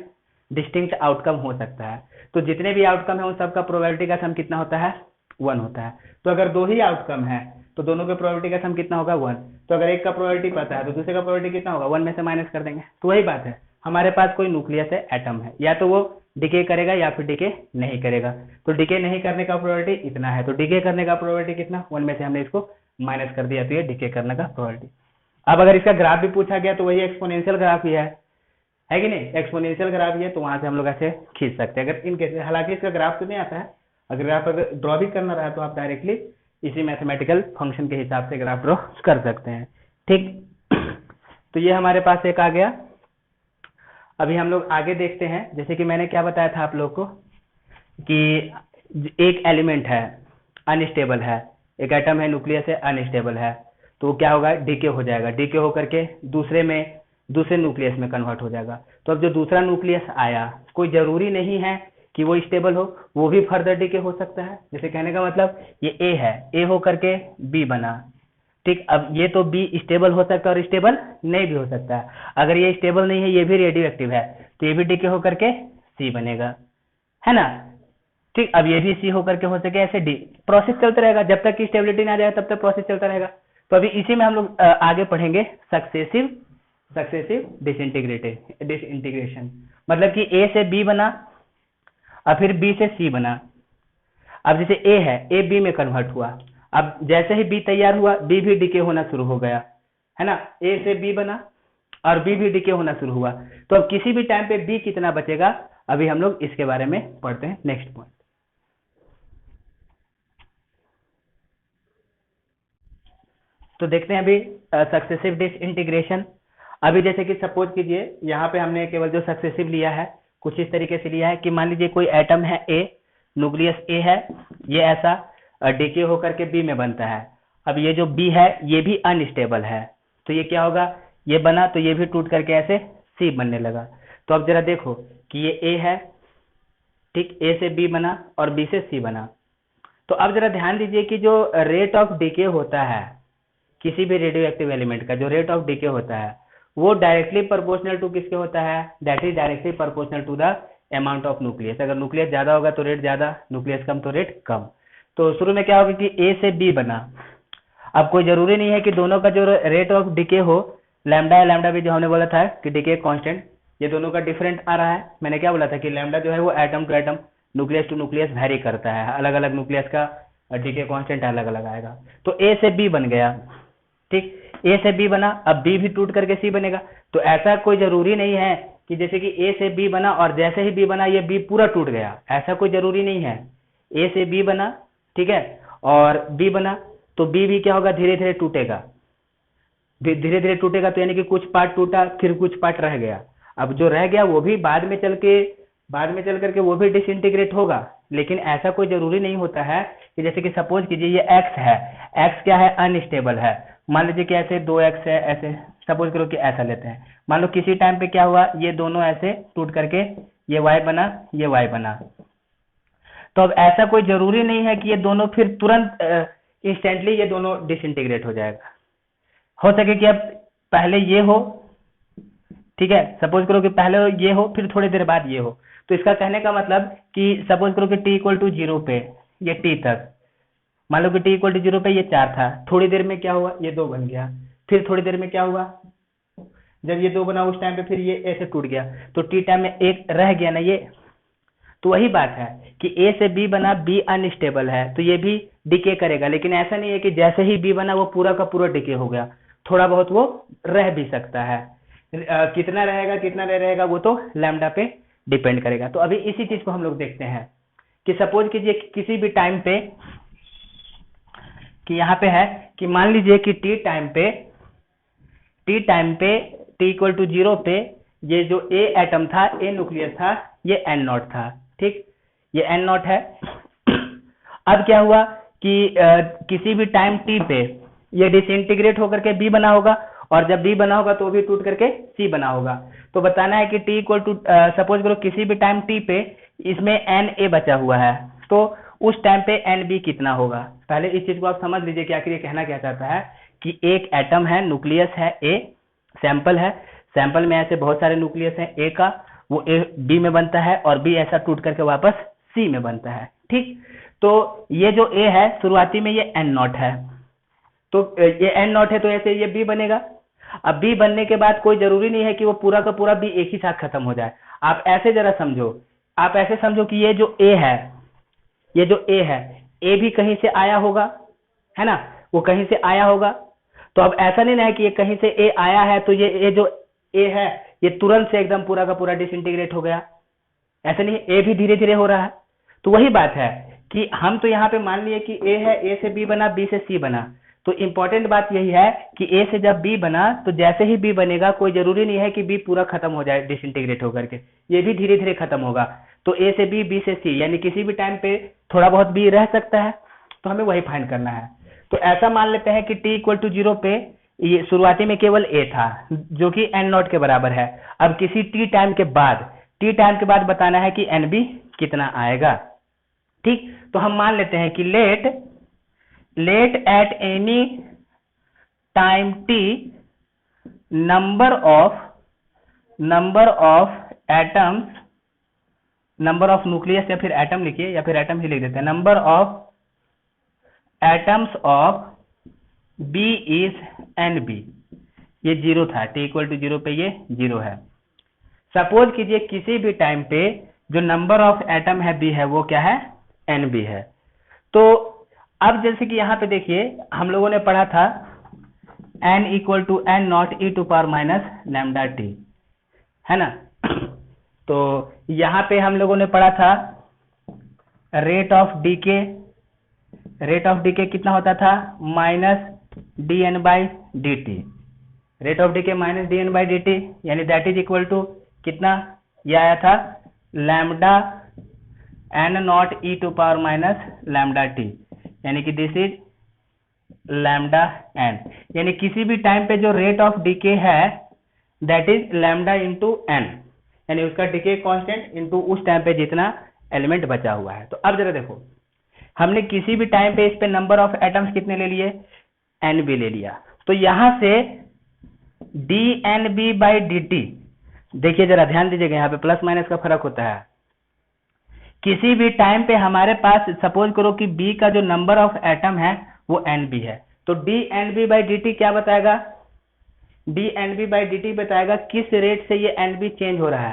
डिस्टिंक्ट आउटकम हो सकता है। तो जितने भी आउटकम है उन सबका प्रोबेबिलिटी का सम कितना होता है? 1 होता है। तो अगर दो ही आउटकम है तो दोनों के प्रोबेबिलिटी का सम कितना होगा? 1। तो अगर एक का प्रोबेबिलिटी पता है तो दूसरे का प्रोबेबिलिटी कितना होगा? 1 में से माइनस कर देंगे। तो वही बात है, हमारे पास कोई न्यूक्लियस है, एटम है, या तो वो डिके करेगा या फिर डिके नहीं करेगा। तो डिके नहीं करने का प्रोबेबिलिटी इतना है, तो डिके करने का प्रोबेबिलिटी कितना? 1 में से हमने इसको माइनस कर दिया, तो ये डिके करने का प्रोबेबिलिटी। अब अगर इसका ग्राफ भी पूछा गया तो वही एक्सपोनेंशियल ग्राफ ही है कि नहीं? एक्सपोनेंशियल ग्राफ ही है, तो वहां से हम लोग ऐसे खींच सकते हैं अगर इनकेस। हालांकि इसका ग्राफ तो नहीं आता है, अगर ग्राफ अगर ड्रॉ भी करना रहा तो आप डायरेक्टली इसी मैथमेटिकल फंक्शन के हिसाब से ग्राफ ड्रॉ कर सकते हैं। ठीक, तो ये हमारे पास एक आ गया। अभी हम लोग आगे देखते हैं। जैसे कि मैंने क्या बताया था आप लोग को कि एक एलिमेंट है अनस्टेबल है, एक एटम है न्यूक्लियस है अनस्टेबल है, तो क्या होगा? डीके हो जाएगा, डीके होकर के दूसरे न्यूक्लियस में कन्वर्ट हो जाएगा। तो अब जो दूसरा न्यूक्लियस आया, कोई जरूरी नहीं है कि वो स्टेबल हो, वो भी फर्दर डीके हो सकता है। जैसे कहने का मतलब ये ए है, ए हो करके बी बना। ठीक, अब ये तो बी स्टेबल हो सकता है और स्टेबल नहीं भी हो सकता है। अगर ये स्टेबल नहीं है, ये भी रेडियो एक्टिव है, तो ये भी डीके होकर के सी बनेगा, है ना। ठीक, अब ये भी सी होकर के हो सके, ऐसे डी प्रोसेस चलता रहेगा जब तक कि स्टेबिलिटी ना आ जाए, तब तक प्रोसेस चलता रहेगा। तो अभी इसी में हम लोग आगे पढ़ेंगे सक्सेसिव डिसइंटीग्रेशन। मतलब कि ए से बी बना और फिर बी से सी बना। अब जैसे ए है, ए बी में कन्वर्ट हुआ, अब जैसे ही बी तैयार हुआ, बी भी डिके होना शुरू हो गया, है ना। ए से बी बना और बी भी डिके होना शुरू हुआ। तो अब किसी भी टाइम पे बी कितना बचेगा, अभी हम लोग इसके बारे में पढ़ते हैं। नेक्स्ट पॉइंट, तो देखते हैं अभी सक्सेसिव डिसइंटीग्रेशन। अभी जैसे कि सपोज कीजिए यहाँ पे हमने केवल जो सक्सेसिव लिया है, कुछ इस तरीके से लिया है कि मान लीजिए कोई एटम है ए, न्यूक्लियस ए है, ये ऐसा डीके होकर के बी में बनता है। अब ये जो बी है ये भी अनस्टेबल है, तो ये क्या होगा, ये बना तो ये भी टूट करके ऐसे सी बनने लगा। तो अब जरा देखो कि ये ए है, ठीक, ए से बी बना और बी से सी बना। तो अब जरा ध्यान दीजिए कि जो रेट ऑफ डीके होता है किसी भी रेडियो एक्टिव एलिमेंट का, जो रेट ऑफ डीके होता है वो डायरेक्टली प्रोपोर्शनल टू किसके होता है, that is directly proportional to the amount of nucleus. अगर न्यूक्लियस ज्यादा होगा तो रेट ज्यादा, न्यूक्लियस कम तो रेट कम। तो शुरू में क्या होगा कि ए से बी बना। अब कोई जरूरी नहीं है कि दोनों का जो रेट ऑफ डिके हो, लैम्डा या लैम्डा भी जो हमने बोला था कि डिके कांस्टेंट, ये दोनों का डिफरेंट आ रहा है। मैंने क्या बोला था कि लैम्डा जो है वो atom to atom, nucleus to nucleus vary करता है, अलग अलग न्यूक्लियस का डिके कांस्टेंट अलग अलग आएगा। तो ए से बी बन गया, ठीक, ए से बी बना, अब बी भी टूट करके सी बनेगा। तो ऐसा कोई जरूरी नहीं है कि जैसे कि ए से बी बना और जैसे ही बी बना ये बी पूरा टूट गया, ऐसा कोई जरूरी नहीं है। ए से बी बना, ठीक है, और बी बना तो बी भी क्या होगा, धीरे धीरे टूटेगा, धीरे धीरे टूटेगा। तो यानी कि कुछ पार्ट टूटा, फिर कुछ पार्ट रह गया। अब जो रह गया वो भी बाद में चल करके वो भी डिसइंटीग्रेट होगा। लेकिन ऐसा कोई जरूरी नहीं होता है कि जैसे कि सपोज कीजिए ये x है, x क्या है, अनस्टेबल है। मान लीजिए कि ऐसे 2x है, ऐसे सपोज करो कि ऐसा लेते हैं। मान लो किसी टाइम पे क्या हुआ, ये दोनों ऐसे टूट करके ये y बना, ये y बना। तो अब ऐसा कोई जरूरी नहीं है कि ये दोनों फिर तुरंत इंस्टेंटली ये दोनों डिसइंटीग्रेट हो जाएगा। हो सके कि अब पहले ये हो, ठीक है, सपोज करो कि पहले ये हो फिर थोड़ी देर बाद ये हो। तो इसका कहने का मतलब कि सपोज करो कि t इक्वल टू 0 पे, ये t तक, मान लो कि t इक्वल टू 0 पे ये 4 था, थोड़ी देर में क्या हुआ, ये 2 बन गया। फिर थोड़ी देर में क्या हुआ, जब ये 2 बना उस टाइम पे फिर ये ऐसे टूट गया, तो t टाइम में एक रह गया ना ये। तो वही बात है कि a से b बना, b अनस्टेबल है तो ये भी डिके करेगा। लेकिन ऐसा नहीं है कि जैसे ही b बना वो पूरा का पूरा डिके हो गया, थोड़ा बहुत वो रह भी सकता है। कितना रहेगा कितना नहीं रहेगा वो तो लैम्डा पे डिपेंड करेगा। तो अभी इसी चीज को हम लोग देखते हैं कि सपोज कीजिए किसी भी टाइम पे कि यहाँ पे है कि मान लीजिए कि t टाइम पे t इक्वल टू 0 पे ये जो a एटम था, a न्यूक्लियस था, ये n नॉट था, ठीक, ये n नॉट है। अब क्या हुआ कि किसी भी टाइम t पे ये डिसइंटीग्रेट होकर के b बना होगा, और जब b बना होगा तो भी टूट करके c बना होगा। तो बताना है कि t इक्वल टू सपोज करो किसी भी टाइम t पे इसमें na बचा हुआ है, तो उस टाइम पे nb कितना होगा। पहले इस चीज को आप समझ लीजिए कि आखिर ये कहना क्या चाहता है कि एक एटम है, न्यूक्लियस है a, सैंपल है, सैंपल में ऐसे बहुत सारे न्यूक्लियस हैं a का, वो a b में बनता है और b ऐसा टूट करके वापस c में बनता है, ठीक। तो ये जो a है शुरुआती में ये n नॉट है, तो ये n नॉट है तो ऐसे ये b बनेगा। अब b बनने के बाद कोई जरूरी नहीं है कि वो पूरा का पूरा b एक ही साथ खत्म हो जाए। आप ऐसे जरा समझो, आप ऐसे समझो कि ये जो a है, ये जो a है, a भी कहीं से आया होगा, है ना, वो कहीं से आया होगा। तो अब ऐसा नहीं ना है कि ये कहीं से a आया है तो ये जो a है ये तुरंत से एकदम पूरा का पूरा डिसइंटीग्रेट हो गया, ऐसा नहीं है, a भी धीरे धीरे हो रहा है। तो वही बात है कि हम तो यहाँ पे मान लिए कि a है, a से b बना, b से c बना। तो इंपॉर्टेंट बात यही है कि a से जब b बना तो जैसे ही b बनेगा कोई जरूरी नहीं है कि b पूरा खत्म हो जाए डिसइंटीग्रेट होकर के, ये भी धीरे धीरे खत्म होगा। तो a से b, b से c, यानी किसी भी टाइम पे थोड़ा बहुत b रह सकता है, तो हमें वही फाइंड करना है। तो ऐसा मान लेते हैं कि t इक्वल टू 0 पे ये शुरुआती में केवल a था जो कि n नॉट के बराबर है। अब किसी t टाइम के बाद बताना है कि nb कितना आएगा, ठीक। तो हम मान लेते हैं कि let at any time t number of atoms, number of nucleus, या फिर एटम लिखिए या फिर एटम ही लिख देते हैं, number of atoms of b is nb। ये 0 था, t इक्वल टू 0 पे ये 0 है। सपोज कीजिए किसी भी टाइम पे जो नंबर ऑफ एटम है b है वो क्या है, nb है। तो अब जैसे कि यहाँ पे देखिए हम लोगों ने पढ़ा था n equal to n not e to power minus lambda t, है ना। तो यहाँ पे हम लोगों ने पढ़ा था रेट ऑफ डीके कितना होता था, minus dn by dt, rate of decay minus dn by dt, यानी दैट इज इक्वल टू कितना, ये आया था lambda N not E to power minus lambda T, यानी कि दिस इज लैम्डा एन, यानी किसी भी टाइम पे जो रेट ऑफ डिके है that is lambda into N, यानी उसका डिके कांस्टेंट इंटू उस टाइम पे जितना एलिमेंट बचा हुआ है। तो अब जरा देखो, हमने किसी भी टाइम पे इस पे नंबर ऑफ एटम्स कितने ले लिए, एन बी ले लिया। तो यहां से D N B by D T, देखिए जरा ध्यान दीजिएगा, यहाँ पे प्लस माइनस का फर्क होता है। किसी भी टाइम पे हमारे पास सपोज करो कि बी का जो नंबर ऑफ एटम है वो एन बी है, तो D N B by D T क्या बताएगा, D N B by D T बताएगा किस रेट से ये एन बी चेंज हो रहा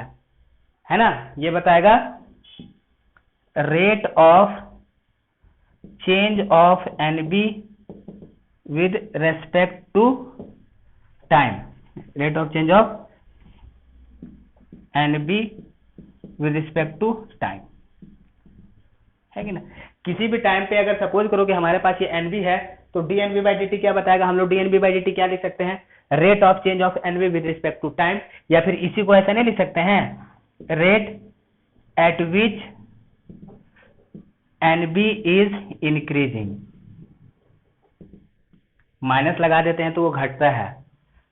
है ना, ये बताएगा rate of change of N B with respect to time, rate of change of N B with respect to time, है कि ना। किसी भी टाइम पे अगर सपोज करो कि हमारे पास ये एन बी है, तो D N B by D T क्या बताएगा, हम लोग D N B by D T क्या लिख सकते हैं, rate of change of N B with respect to time, या फिर इसी को ऐसा नहीं लिख सकते हैं, rate at which N B is increasing, minus लगा देते हैं तो वो घटता है,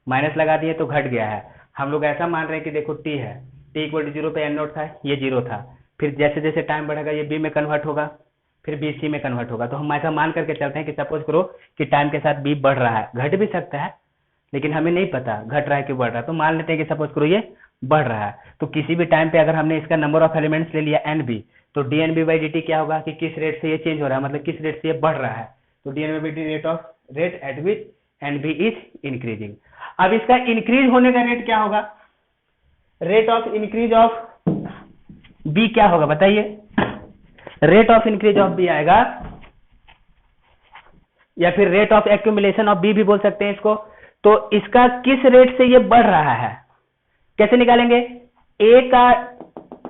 माइनस लगा दिए तो घट गया है। हम लोग ऐसा मान रहे हैं कि देखो टी है, टी इक्वल टू जीरो पे एन नोट था, ये जीरो था, फिर जैसे जैसे टाइम बढ़ेगा ये बी में कन्वर्ट होगा, फिर बी सी में कन्वर्ट होगा। तो हम ऐसा मान करके चलते हैं कि सपोज करो कि टाइम के साथ बी बढ़ रहा है, घट भी सकता है लेकिन हमें नहीं पता घट रहा है कि बढ़ रहा है, तो मान लेते हैं कि सपोज करो ये बढ़ रहा है। तो किसी भी टाइम पे अगर हमने इसका नंबर ऑफ एलिमेंट्स ले लिया एन बी, तो D N B by D T क्या होगा कि किस रेट से ये चेंज हो रहा है, मतलब किस रेट से ये बढ़ रहा है, तो D N B by D rate at which N B is increasing. अब इसका इंक्रीज होने का रेट क्या होगा, rate of increase of B क्या होगा बताइए, rate of increase of B आएगा, या फिर rate of accumulation of B भी बोल सकते हैं इसको। तो इसका किस रेट से ये बढ़ रहा है, कैसे निकालेंगे, ए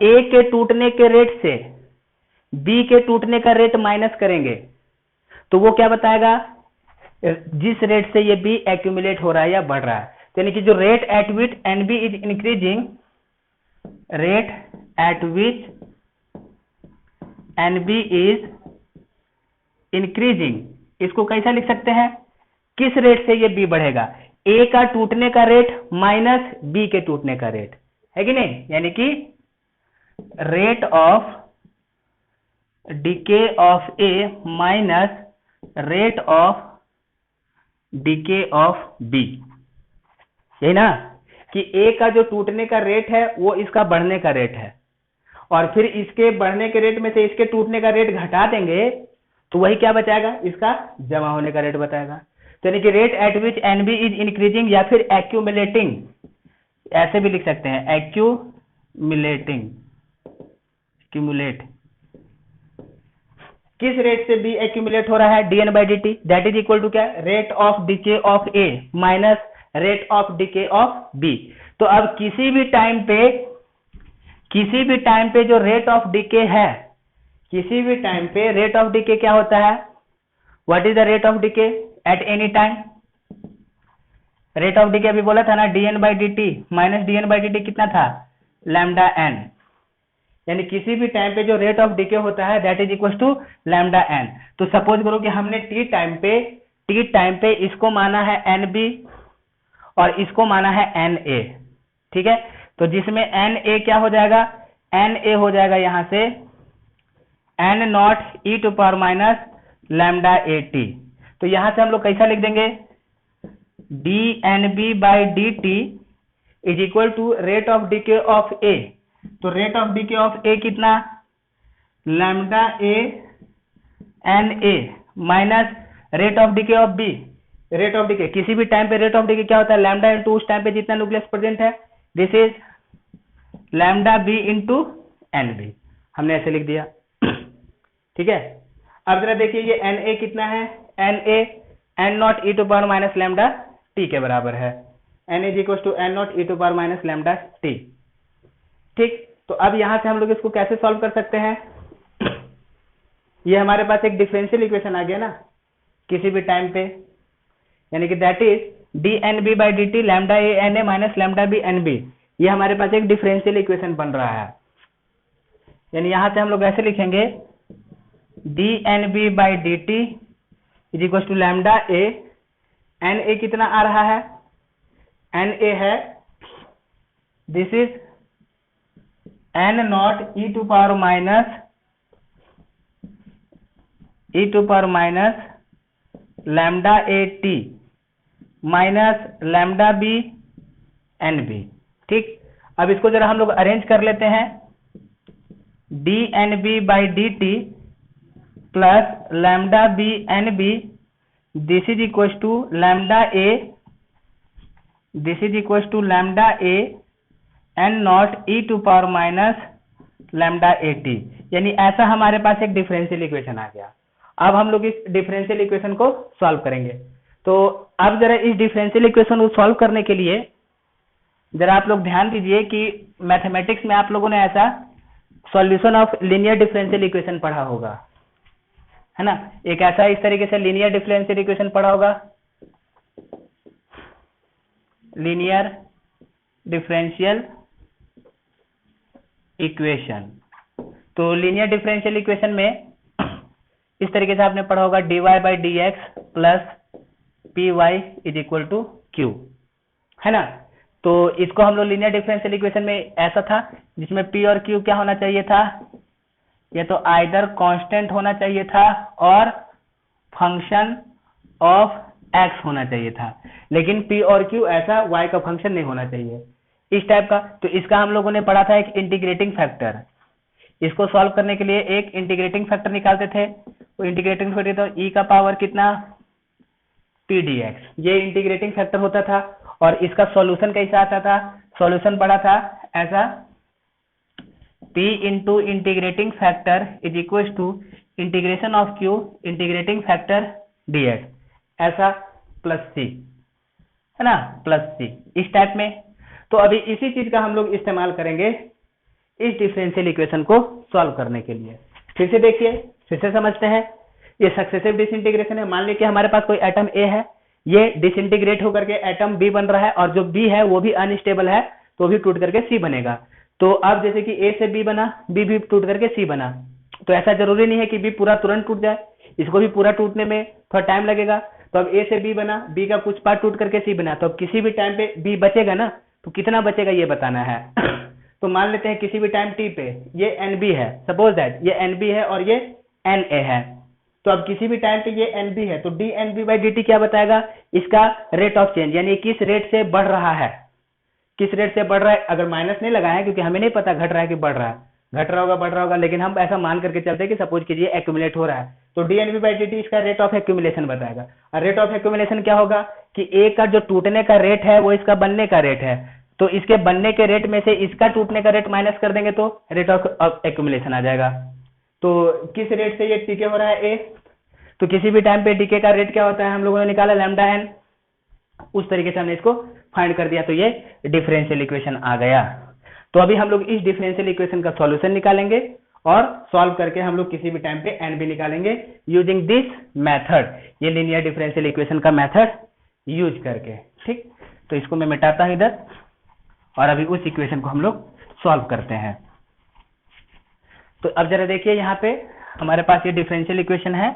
के टूटने के रेट से बी के टूटने का रेट माइनस करेंगे, तो वो क्या बताएगा, जिस रेट से ये बी एक्यूमुलेट हो रहा है या बढ़ रहा है। यानी कि जो rate at which N B is increasing, rate at which N B is increasing, इसको कैसा लिख सकते हैं, किस रेट से ये बी बढ़ेगा, ए का टूटने का रेट माइनस बी के टूटने का रेट, है कि नहीं, यानी कि rate of decay of A minus rate of decay of B, यही ना, कि ए का जो टूटने का रेट है वो इसका बढ़ने का रेट है, और फिर इसके बढ़ने के रेट में से इसके टूटने का रेट घटा देंगे तो वही क्या बचाएगा, इसका जमा होने का रेट बताएगा। तो यानी कि rate at which N B is increasing या फिर एक्यूमुलेटिंग, ऐसे भी लिख सकते हैं, एक्यूमुलेटिंग, एक्यूमुलेट, किस रेट से बी एक्यूमुलेट हो रहा है, D N by D T, that is equal to क्या, rate of decay of A minus rate of decay of B. तो अब किसी भी टाइम पे जो रेट ऑफ डिके है, किसी भी टाइम पे रेट ऑफ डिके क्या होता है, what is the rate of decay at any time, rate of decay अभी बोला था ना, D N by D T minus D N by D T कितना था, लैम्डा एन, यानी किसी भी टाइम पे जो रेट ऑफ डिके होता है that is equal to lambda N. तो सपोज करो कि हमने टी टाइम पे इसको माना है एन बी और इसको माना है एन ए, ठीक है। तो जिसमें एन ए क्या हो जाएगा, एन ए हो जाएगा यहां से N not E to power minus lambda A T. तो यहां से हम लोग कैसा लिख देंगे, D N B by D T is equal to rate of decay of A. तो rate of decay of A कितना, lambda A N A minus rate of decay of B, rate of decay किसी भी time पे rate of decay क्या होता है, lambda into उस time पे जितना न्यूक्लियस प्रेजेंट है, this is lambda B into N B, हमने ऐसे लिख दिया, ठीक है। अब जरा देखिए ये एन ए कितना है, N A N not E to power minus lambda T के बराबर है, N is equal to N not E to power minus lambda T, ठीक। तो अब यहां से हम लोग इसको कैसे सॉल्व कर सकते हैं, ये हमारे पास एक डिफरेंशियल इक्वेशन आ गया ना किसी भी टाइम पे, यानी कि that is D N B by D T lambda A N A minus lambda B N B, ये हमारे पास एक डिफरेंशियल इक्वेशन बन रहा है। यानी यहां से हम लोग ऐसे लिखेंगे D N B by D T is equal to lambda A, N A कितना आ रहा है, एन ए है, this is N not E to power minus lambda A T minus lambda B N B. ठीक, अब इसको जरा हम लोग अरेंज कर लेते हैं, D N B by D T plus lambda B N B, this is equal to lambda A, this is equal to lambda A N not E to power minus lambda A T. यानी ऐसा हमारे पास एक differential equation आ गया। अब हम लोग इस differential equation को सॉल्व करेंगे। तो अब जरा इस डिफरेंशियल इक्वेशन को सॉल्व करने के लिए जरा आप लोग ध्यान दीजिए कि मैथमेटिक्स में आप लोगों ने ऐसा solution of linear differential equation पढ़ा होगा, है ना। एक ऐसा इस तरीके से लीनियर डिफरेंशियल इक्वेशन पढ़ा होगा, लीनियर डिफरेंशियल इक्वेशन। तो लीनियर डिफरेंशियल इक्वेशन में इस तरीके से आपने पढ़ा होगा dy by D X plus P Y is equal to Q, है ना। तो इसको हम लोग लीनियर डिफरेंशियल इक्वेशन में ऐसा था जिसमें p और q क्या होना चाहिए था, ये तो आइदर कांस्टेंट होना चाहिए था और फंक्शन ऑफ x होना चाहिए था, लेकिन p और q ऐसा y का फंक्शन नहीं होना चाहिए, इस टाइप का। तो इसका हम लोगों ने पढ़ा था एक इंटीग्रेटिंग फैक्टर। इसको सॉल्व करने के लिए एक इंटीग्रेटिंग फैक्टर निकालते थे, वो इंटीग्रेटिंग फैक्टर तो e का पावर कितना p dx, ये इंटीग्रेटिंग फैक्टर होता था। और इसका सॉल्यूशन कैसा आता था, सॉल्यूशन पढ़ा था ऐसा p into integrating factor is equal to integration of q integrating factor dx, ऐसा प्लस c, है ना, प्लस c, इस टाइप में। तो अभी इसी चीज का हम लोग इस्तेमाल करेंगे इस डिफरेंशियल इक्वेशन को सॉल्व करने के लिए। फिर से देखिए, फिर से समझते हैं। ये सक्सेसिव डिसइंटीग्रेशन है। मान लीजिए कि हमारे पास कोई एटम A है, ये डिसइंटीग्रेट होकर के एटम B बन रहा है, और जो B है वो भी अनस्टेबल है, तो भी टूट करके C बनेगा। तो अब जैसे कि A से B बना, B भी टूट करके C बना, तो ऐसा जरूरी नहीं है कि B पूरा तुरंत टूट जाए, इसको भी पूरा टूटने में थोड़ा टाइम लगेगा। तो अब A से B बना, B का कुछ पार्ट टूट करके C बना, तो अब किसी भी टाइम पे B बचेगा ना, तो कितना बचेगा ये बताना है। तो मान लेते हैं किसी भी टाइम t पे ये NB है, सपोज दैट ये NB है और ये NA है। तो अब किसी भी टाइम पे ये NB है, तो dNB बाई dt क्या बताएगा, इसका रेट ऑफ चेंज, यानी किस रेट से बढ़ रहा है, किस रेट से बढ़ रहा है। अगर माइनस नहीं लगाए क्योंकि हमें नहीं पता घट रहा है कि बढ़ रहा है, घट रहा होगा बढ़ रहा होगा, लेकिन हम ऐसा मान करके चलते हैं कि सपोज कीजिए एक्यूमुलेट हो रहा है, तो dNB बाई dt इसका रेट ऑफ एक्यूमुलेशन बताएगा। और रेट ऑफ एक्यूमुलेशन क्या होगा कि A का जो टूटने का रेट है वो इसका बनने का रेट है, तो इसके बनने के रेट में से इसका टूटने का रेट माइनस कर देंगे तो रेट ऑफ एक्यूमुलेशन आ जाएगा। तो किस रेट से ये टीके हो रहा है A, तो किसी भी टाइम पे डीके का रेट क्या होता है हम लोगों ने निकाला लैम्डा n, उस तरीके से हमने इसको फाइंड कर दिया, तो ये डिफरेंशियल इक्वेशन आ गया। तो अभी हम लोग इस डिफरेंशियल इक्वेशन का सॉल्यूशन निकालेंगे और सॉल्व करके हम लोग किसी भी टाइम पे n भी निकालेंगे यूजिंग दिस मेथड, ये लीनियर डिफरेंशियल इक्वेशन का मेथड यूज करके। ठीक, तो इसको मैं मिटाता हूं इधर, और अभी उस इक्वेशन को हम लोग सॉल्व करते हैं। तो अब जरा देखिए यहाँ पे हमारे पास ये डिफरेंशियल इक्वेशन है,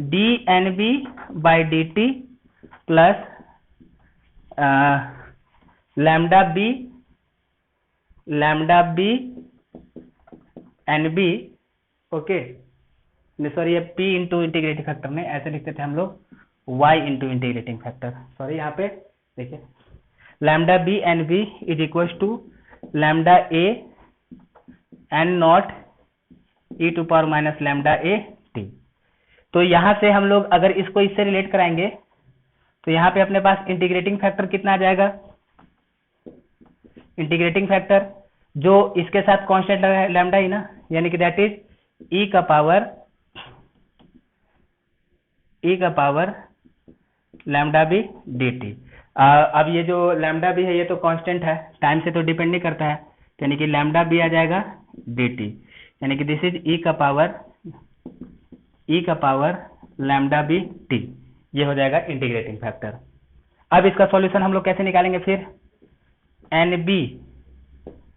dNB by dt plus lambda B NB, okay, sorry ये P इंटू इंटीग्रेटिंग फैक्टर में ऐसे लिखते थे हम लोग Y into integrating factor, sorry यहाँ पे देखिए lambda B NB is equal to lambda A n not E to power minus lambda A t। तो यहां से हम लोग अगर इसको इससे रिलेट कराएंगे तो यहाँ पे अपने पास इंटीग्रेटिंग फैक्टर कितना आ जाएगा, इंटीग्रेटिंग फैक्टर जो इसके साथ कांस्टेंट लगा है लैम्डा ही ना, यानी कि दैट इज ई का power lambda B D T. अब ये जो लैम्डा बी है ये तो कांस्टेंट है, टाइम से तो डिपेंड नहीं करता है, यानी कि लैम्डा बी आ जाएगा डी टी, यानी कि दिस इज ई का पावर लैम्डा बी टी, ये हो जाएगा इंटीग्रेटिंग फैक्टर। अब इसका सॉल्यूशन हम लोग कैसे निकालेंगे फिर, N B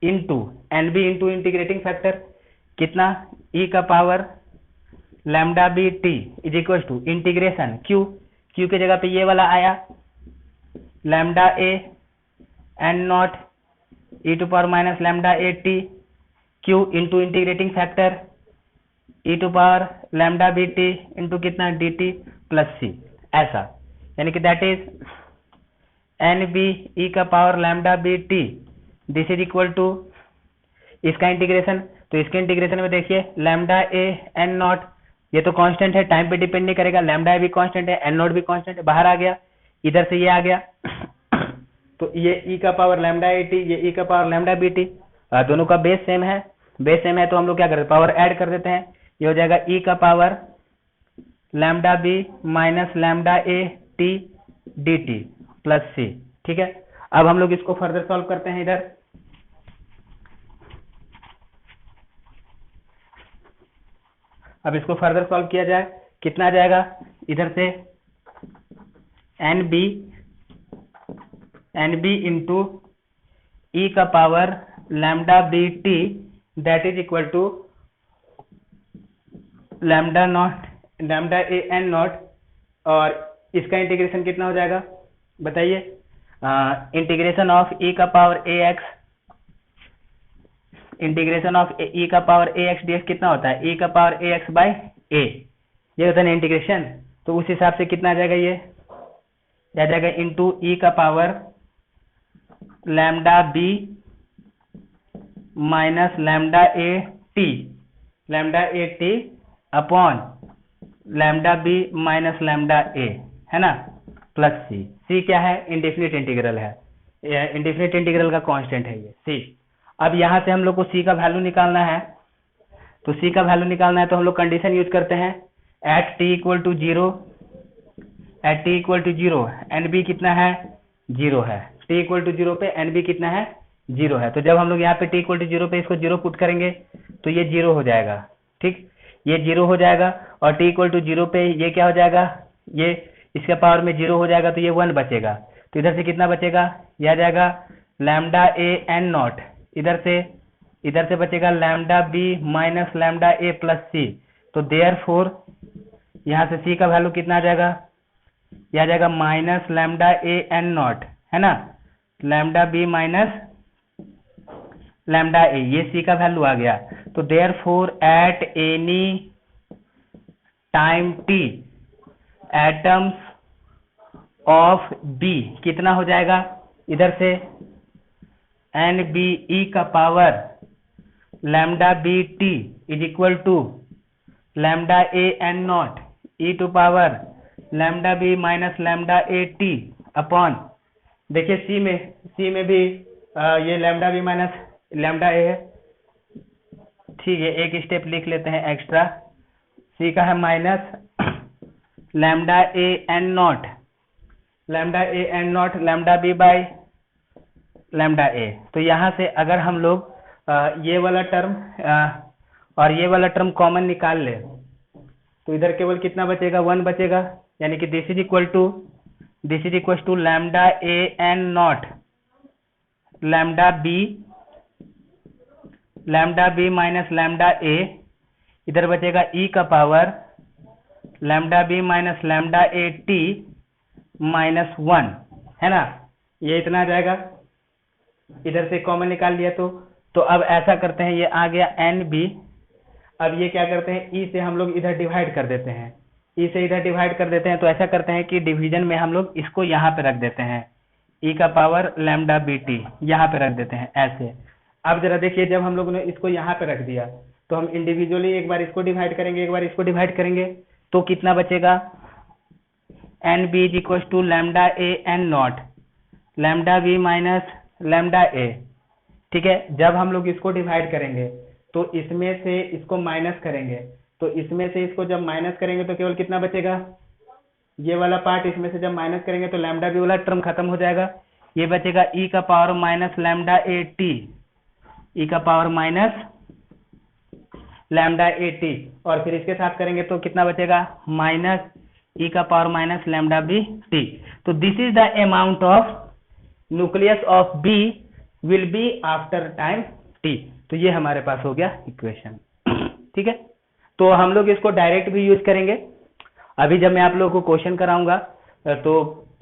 into N B into integrating factor कितना, ई का power lambda B T is equal to integration Q, Q के जगह पे ये वाला आया lambda A N not E to power minus lambda A T Q into integrating factor e to power lambda B T into कितना D T plus C, ऐसा यानी कि that is N B e का power lambda B T this is equal to इसका integration, तो इसके integration में देखिए लैम्डा ए एन नॉट ये तो कांस्टेंट है, टाइम पे डिपेंड नहीं करेगा, लैम्डा ए भी कांस्टेंट है, एन नॉट भी कांस्टेंट है, बाहर आ गया, इधर से ये आ गया तो ये ई का पावर लैम्डा ए टी, ये ई का पावर लैम्डा बी टी, दोनों का बेस सेम है, बेस सेम है तो हम लोग क्या करते हैं पावर ऐड कर देते हैं, ये हो जाएगा ई का power lambda B minus lambda A T D T plus C, ठीक है। अब हम लोग इसको फर्दर सॉल्व करते हैं इधर, अब इसको फर्दर सॉल्व किया जाए, कितना आ जाएगा इधर से एन बी इंटू ई का power lambda B T that is equal to lambda naught lambda A N naught, और इसका इंटीग्रेशन कितना हो जाएगा बताइए, इंटीग्रेशन ऑफ ई का power A X, integration of E का power A X D X कितना होता है, ई का power A X by A, ये होता है ना इंटीग्रेशन, तो उस हिसाब से कितना आ जाएगा, ये आ जाएगा इंटू ई का power lambda B minus lambda A T upon lambda B minus lambda A, है ना, प्लस सी, सी क्या है इंडेफिनिट इंटीग्रल है, इंडेफिनिट इंटीग्रल का कांस्टेंट है ये सी। अब यहाँ से हम लोग को सी का वैल्यू निकालना है, तो सी का वैल्यू निकालना है तो हम लोग कंडीशन यूज करते हैं at T equal to zero, at T equal to zero N B कितना है जीरो है, टी इक्वल टू जीरो पे एन बी कितना है जीरो है, तो जब हम लोग यहाँ पे टी इक्वल टू जीरो पे इसको जीरो पुट करेंगे तो ये जीरो हो जाएगा, ठीक, ये जीरो हो जाएगा, और टी इक्वल टू जीरो पे ये क्या हो जाएगा, ये इसके पावर में जीरो हो जाएगा तो ये वन बचेगा, तो इधर से कितना बचेगा, ये आ जाएगा लैम्डा ए एन नॉट, इधर से बचेगा लैम्डा बी माइनस लैम्डा ए प्लस सी, तो देयरफॉर यहाँ से सी का वैल्यू कितना आ जाएगा, यह आ जाएगा minus lambda A N naught, है ना, lambda B minus lambda A, ये सी का वैल्यू आ गया, तो therefore at any time T atoms of B कितना हो जाएगा, इधर से एन बी ई का power lambda B T is equal to lambda A N not E to power lambda B minus lambda A T upon, देखिए C में भी ये lambda B minus lambda A है, ठीक है, एक स्टेप लिख लेते हैं एक्स्ट्रा, सी का है minus lambda A N naught lambda B by lambda A, तो यहाँ से अगर हम लोग ये वाला टर्म और ये वाला टर्म कॉमन निकाल ले तो इधर केवल कितना बचेगा, वन बचेगा, यानी कि this is equal to lambda A N naught lambda B minus lambda A, इधर बचेगा ई का power lambda B minus lambda A T minus one, है ना, ये इतना आ जाएगा, इधर से कॉमन निकाल लिया तो अब ऐसा करते हैं, ये आ गया एन बी, अब ये क्या करते हैं ई से हम लोग इधर डिवाइड कर देते हैं, ई से इधर डिवाइड कर देते हैं, तो ऐसा करते हैं कि डिवीजन में हम लोग इसको यहाँ पे रख देते हैं, ई का पावर लैम्डा बी टी यहाँ पे रख देते हैं ऐसे। अब जरा देखिए, जब हम लोगों ने इसको यहाँ पे रख दिया तो हम इंडिविजुअली एक बार इसको डिवाइड करेंगे, एक बार इसको डिवाइड करेंगे, तो कितना बचेगा, N B is equal to lambda A N naught lambda B minus lambda A, ठीक है। जब हम लोग इसको डिवाइड करेंगे तो इसमें से इसको माइनस करेंगे, तो इसमें से इसको जब माइनस करेंगे तो केवल कितना बचेगा, ये वाला पार्ट, इसमें से जब माइनस करेंगे तो लैम्डा बी वाला टर्म खत्म हो जाएगा, ये बचेगा ई का power minus lambda A T, E का power minus lambda A T, और फिर इसके साथ करेंगे तो कितना बचेगा, माइनस ई का power minus lambda B T. तो this is the amount of nucleus of B will be after time T. तो ये हमारे पास हो गया इक्वेशन। ठीक है, तो हम लोग इसको डायरेक्ट भी यूज करेंगे। अभी जब मैं आप लोगों को क्वेश्चन कराऊंगा तो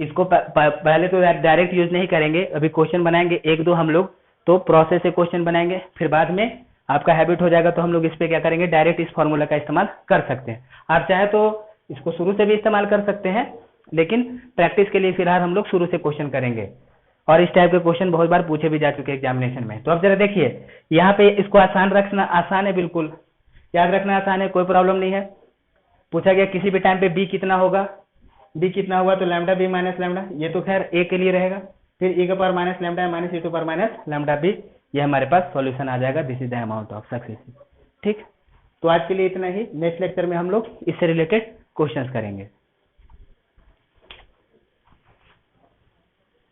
इसको पहले तो डायरेक्ट यूज नहीं करेंगे, अभी क्वेश्चन बनाएंगे एक दो हम लोग, तो प्रोसेस से क्वेश्चन बनाएंगे, फिर बाद में आपका हैबिट हो जाएगा तो हम लोग इस पे क्या करेंगे, डायरेक्ट इस फॉर्मूला का इस्तेमाल कर सकते हैं। आप चाहे तो इसको शुरू से भी इस्तेमाल कर सकते हैं, लेकिन प्रैक्टिस के लिए फिलहाल हम लोग शुरू से क्वेश्चन करेंगे, और इस टाइप के क्वेश्चन बहुत बार पूछे भी जा चुके हैं एग्जामिनेशन में। तो अब जरा देखिए, यहाँ पे इसको आसान रखना आसान है, बिल्कुल याद रखना आसान है, कोई प्रॉब्लम नहीं है। पूछा गया किसी भी टाइम पे बी कितना होगा, बी कितना होगा, तो लैम्डा बी माइनस लैम्डा, ये तो खैर ए के लिए रहेगा, फिर ई के power minus lambda minus E to power minus lambda B, ये हमारे पास सॉल्यूशन आ जाएगा। This is the amount of success. ठीक, तो आज के लिए इतना ही। नेक्स्ट लेक्चर में हम लोग इससे रिलेटेड क्वेश्चंस करेंगे।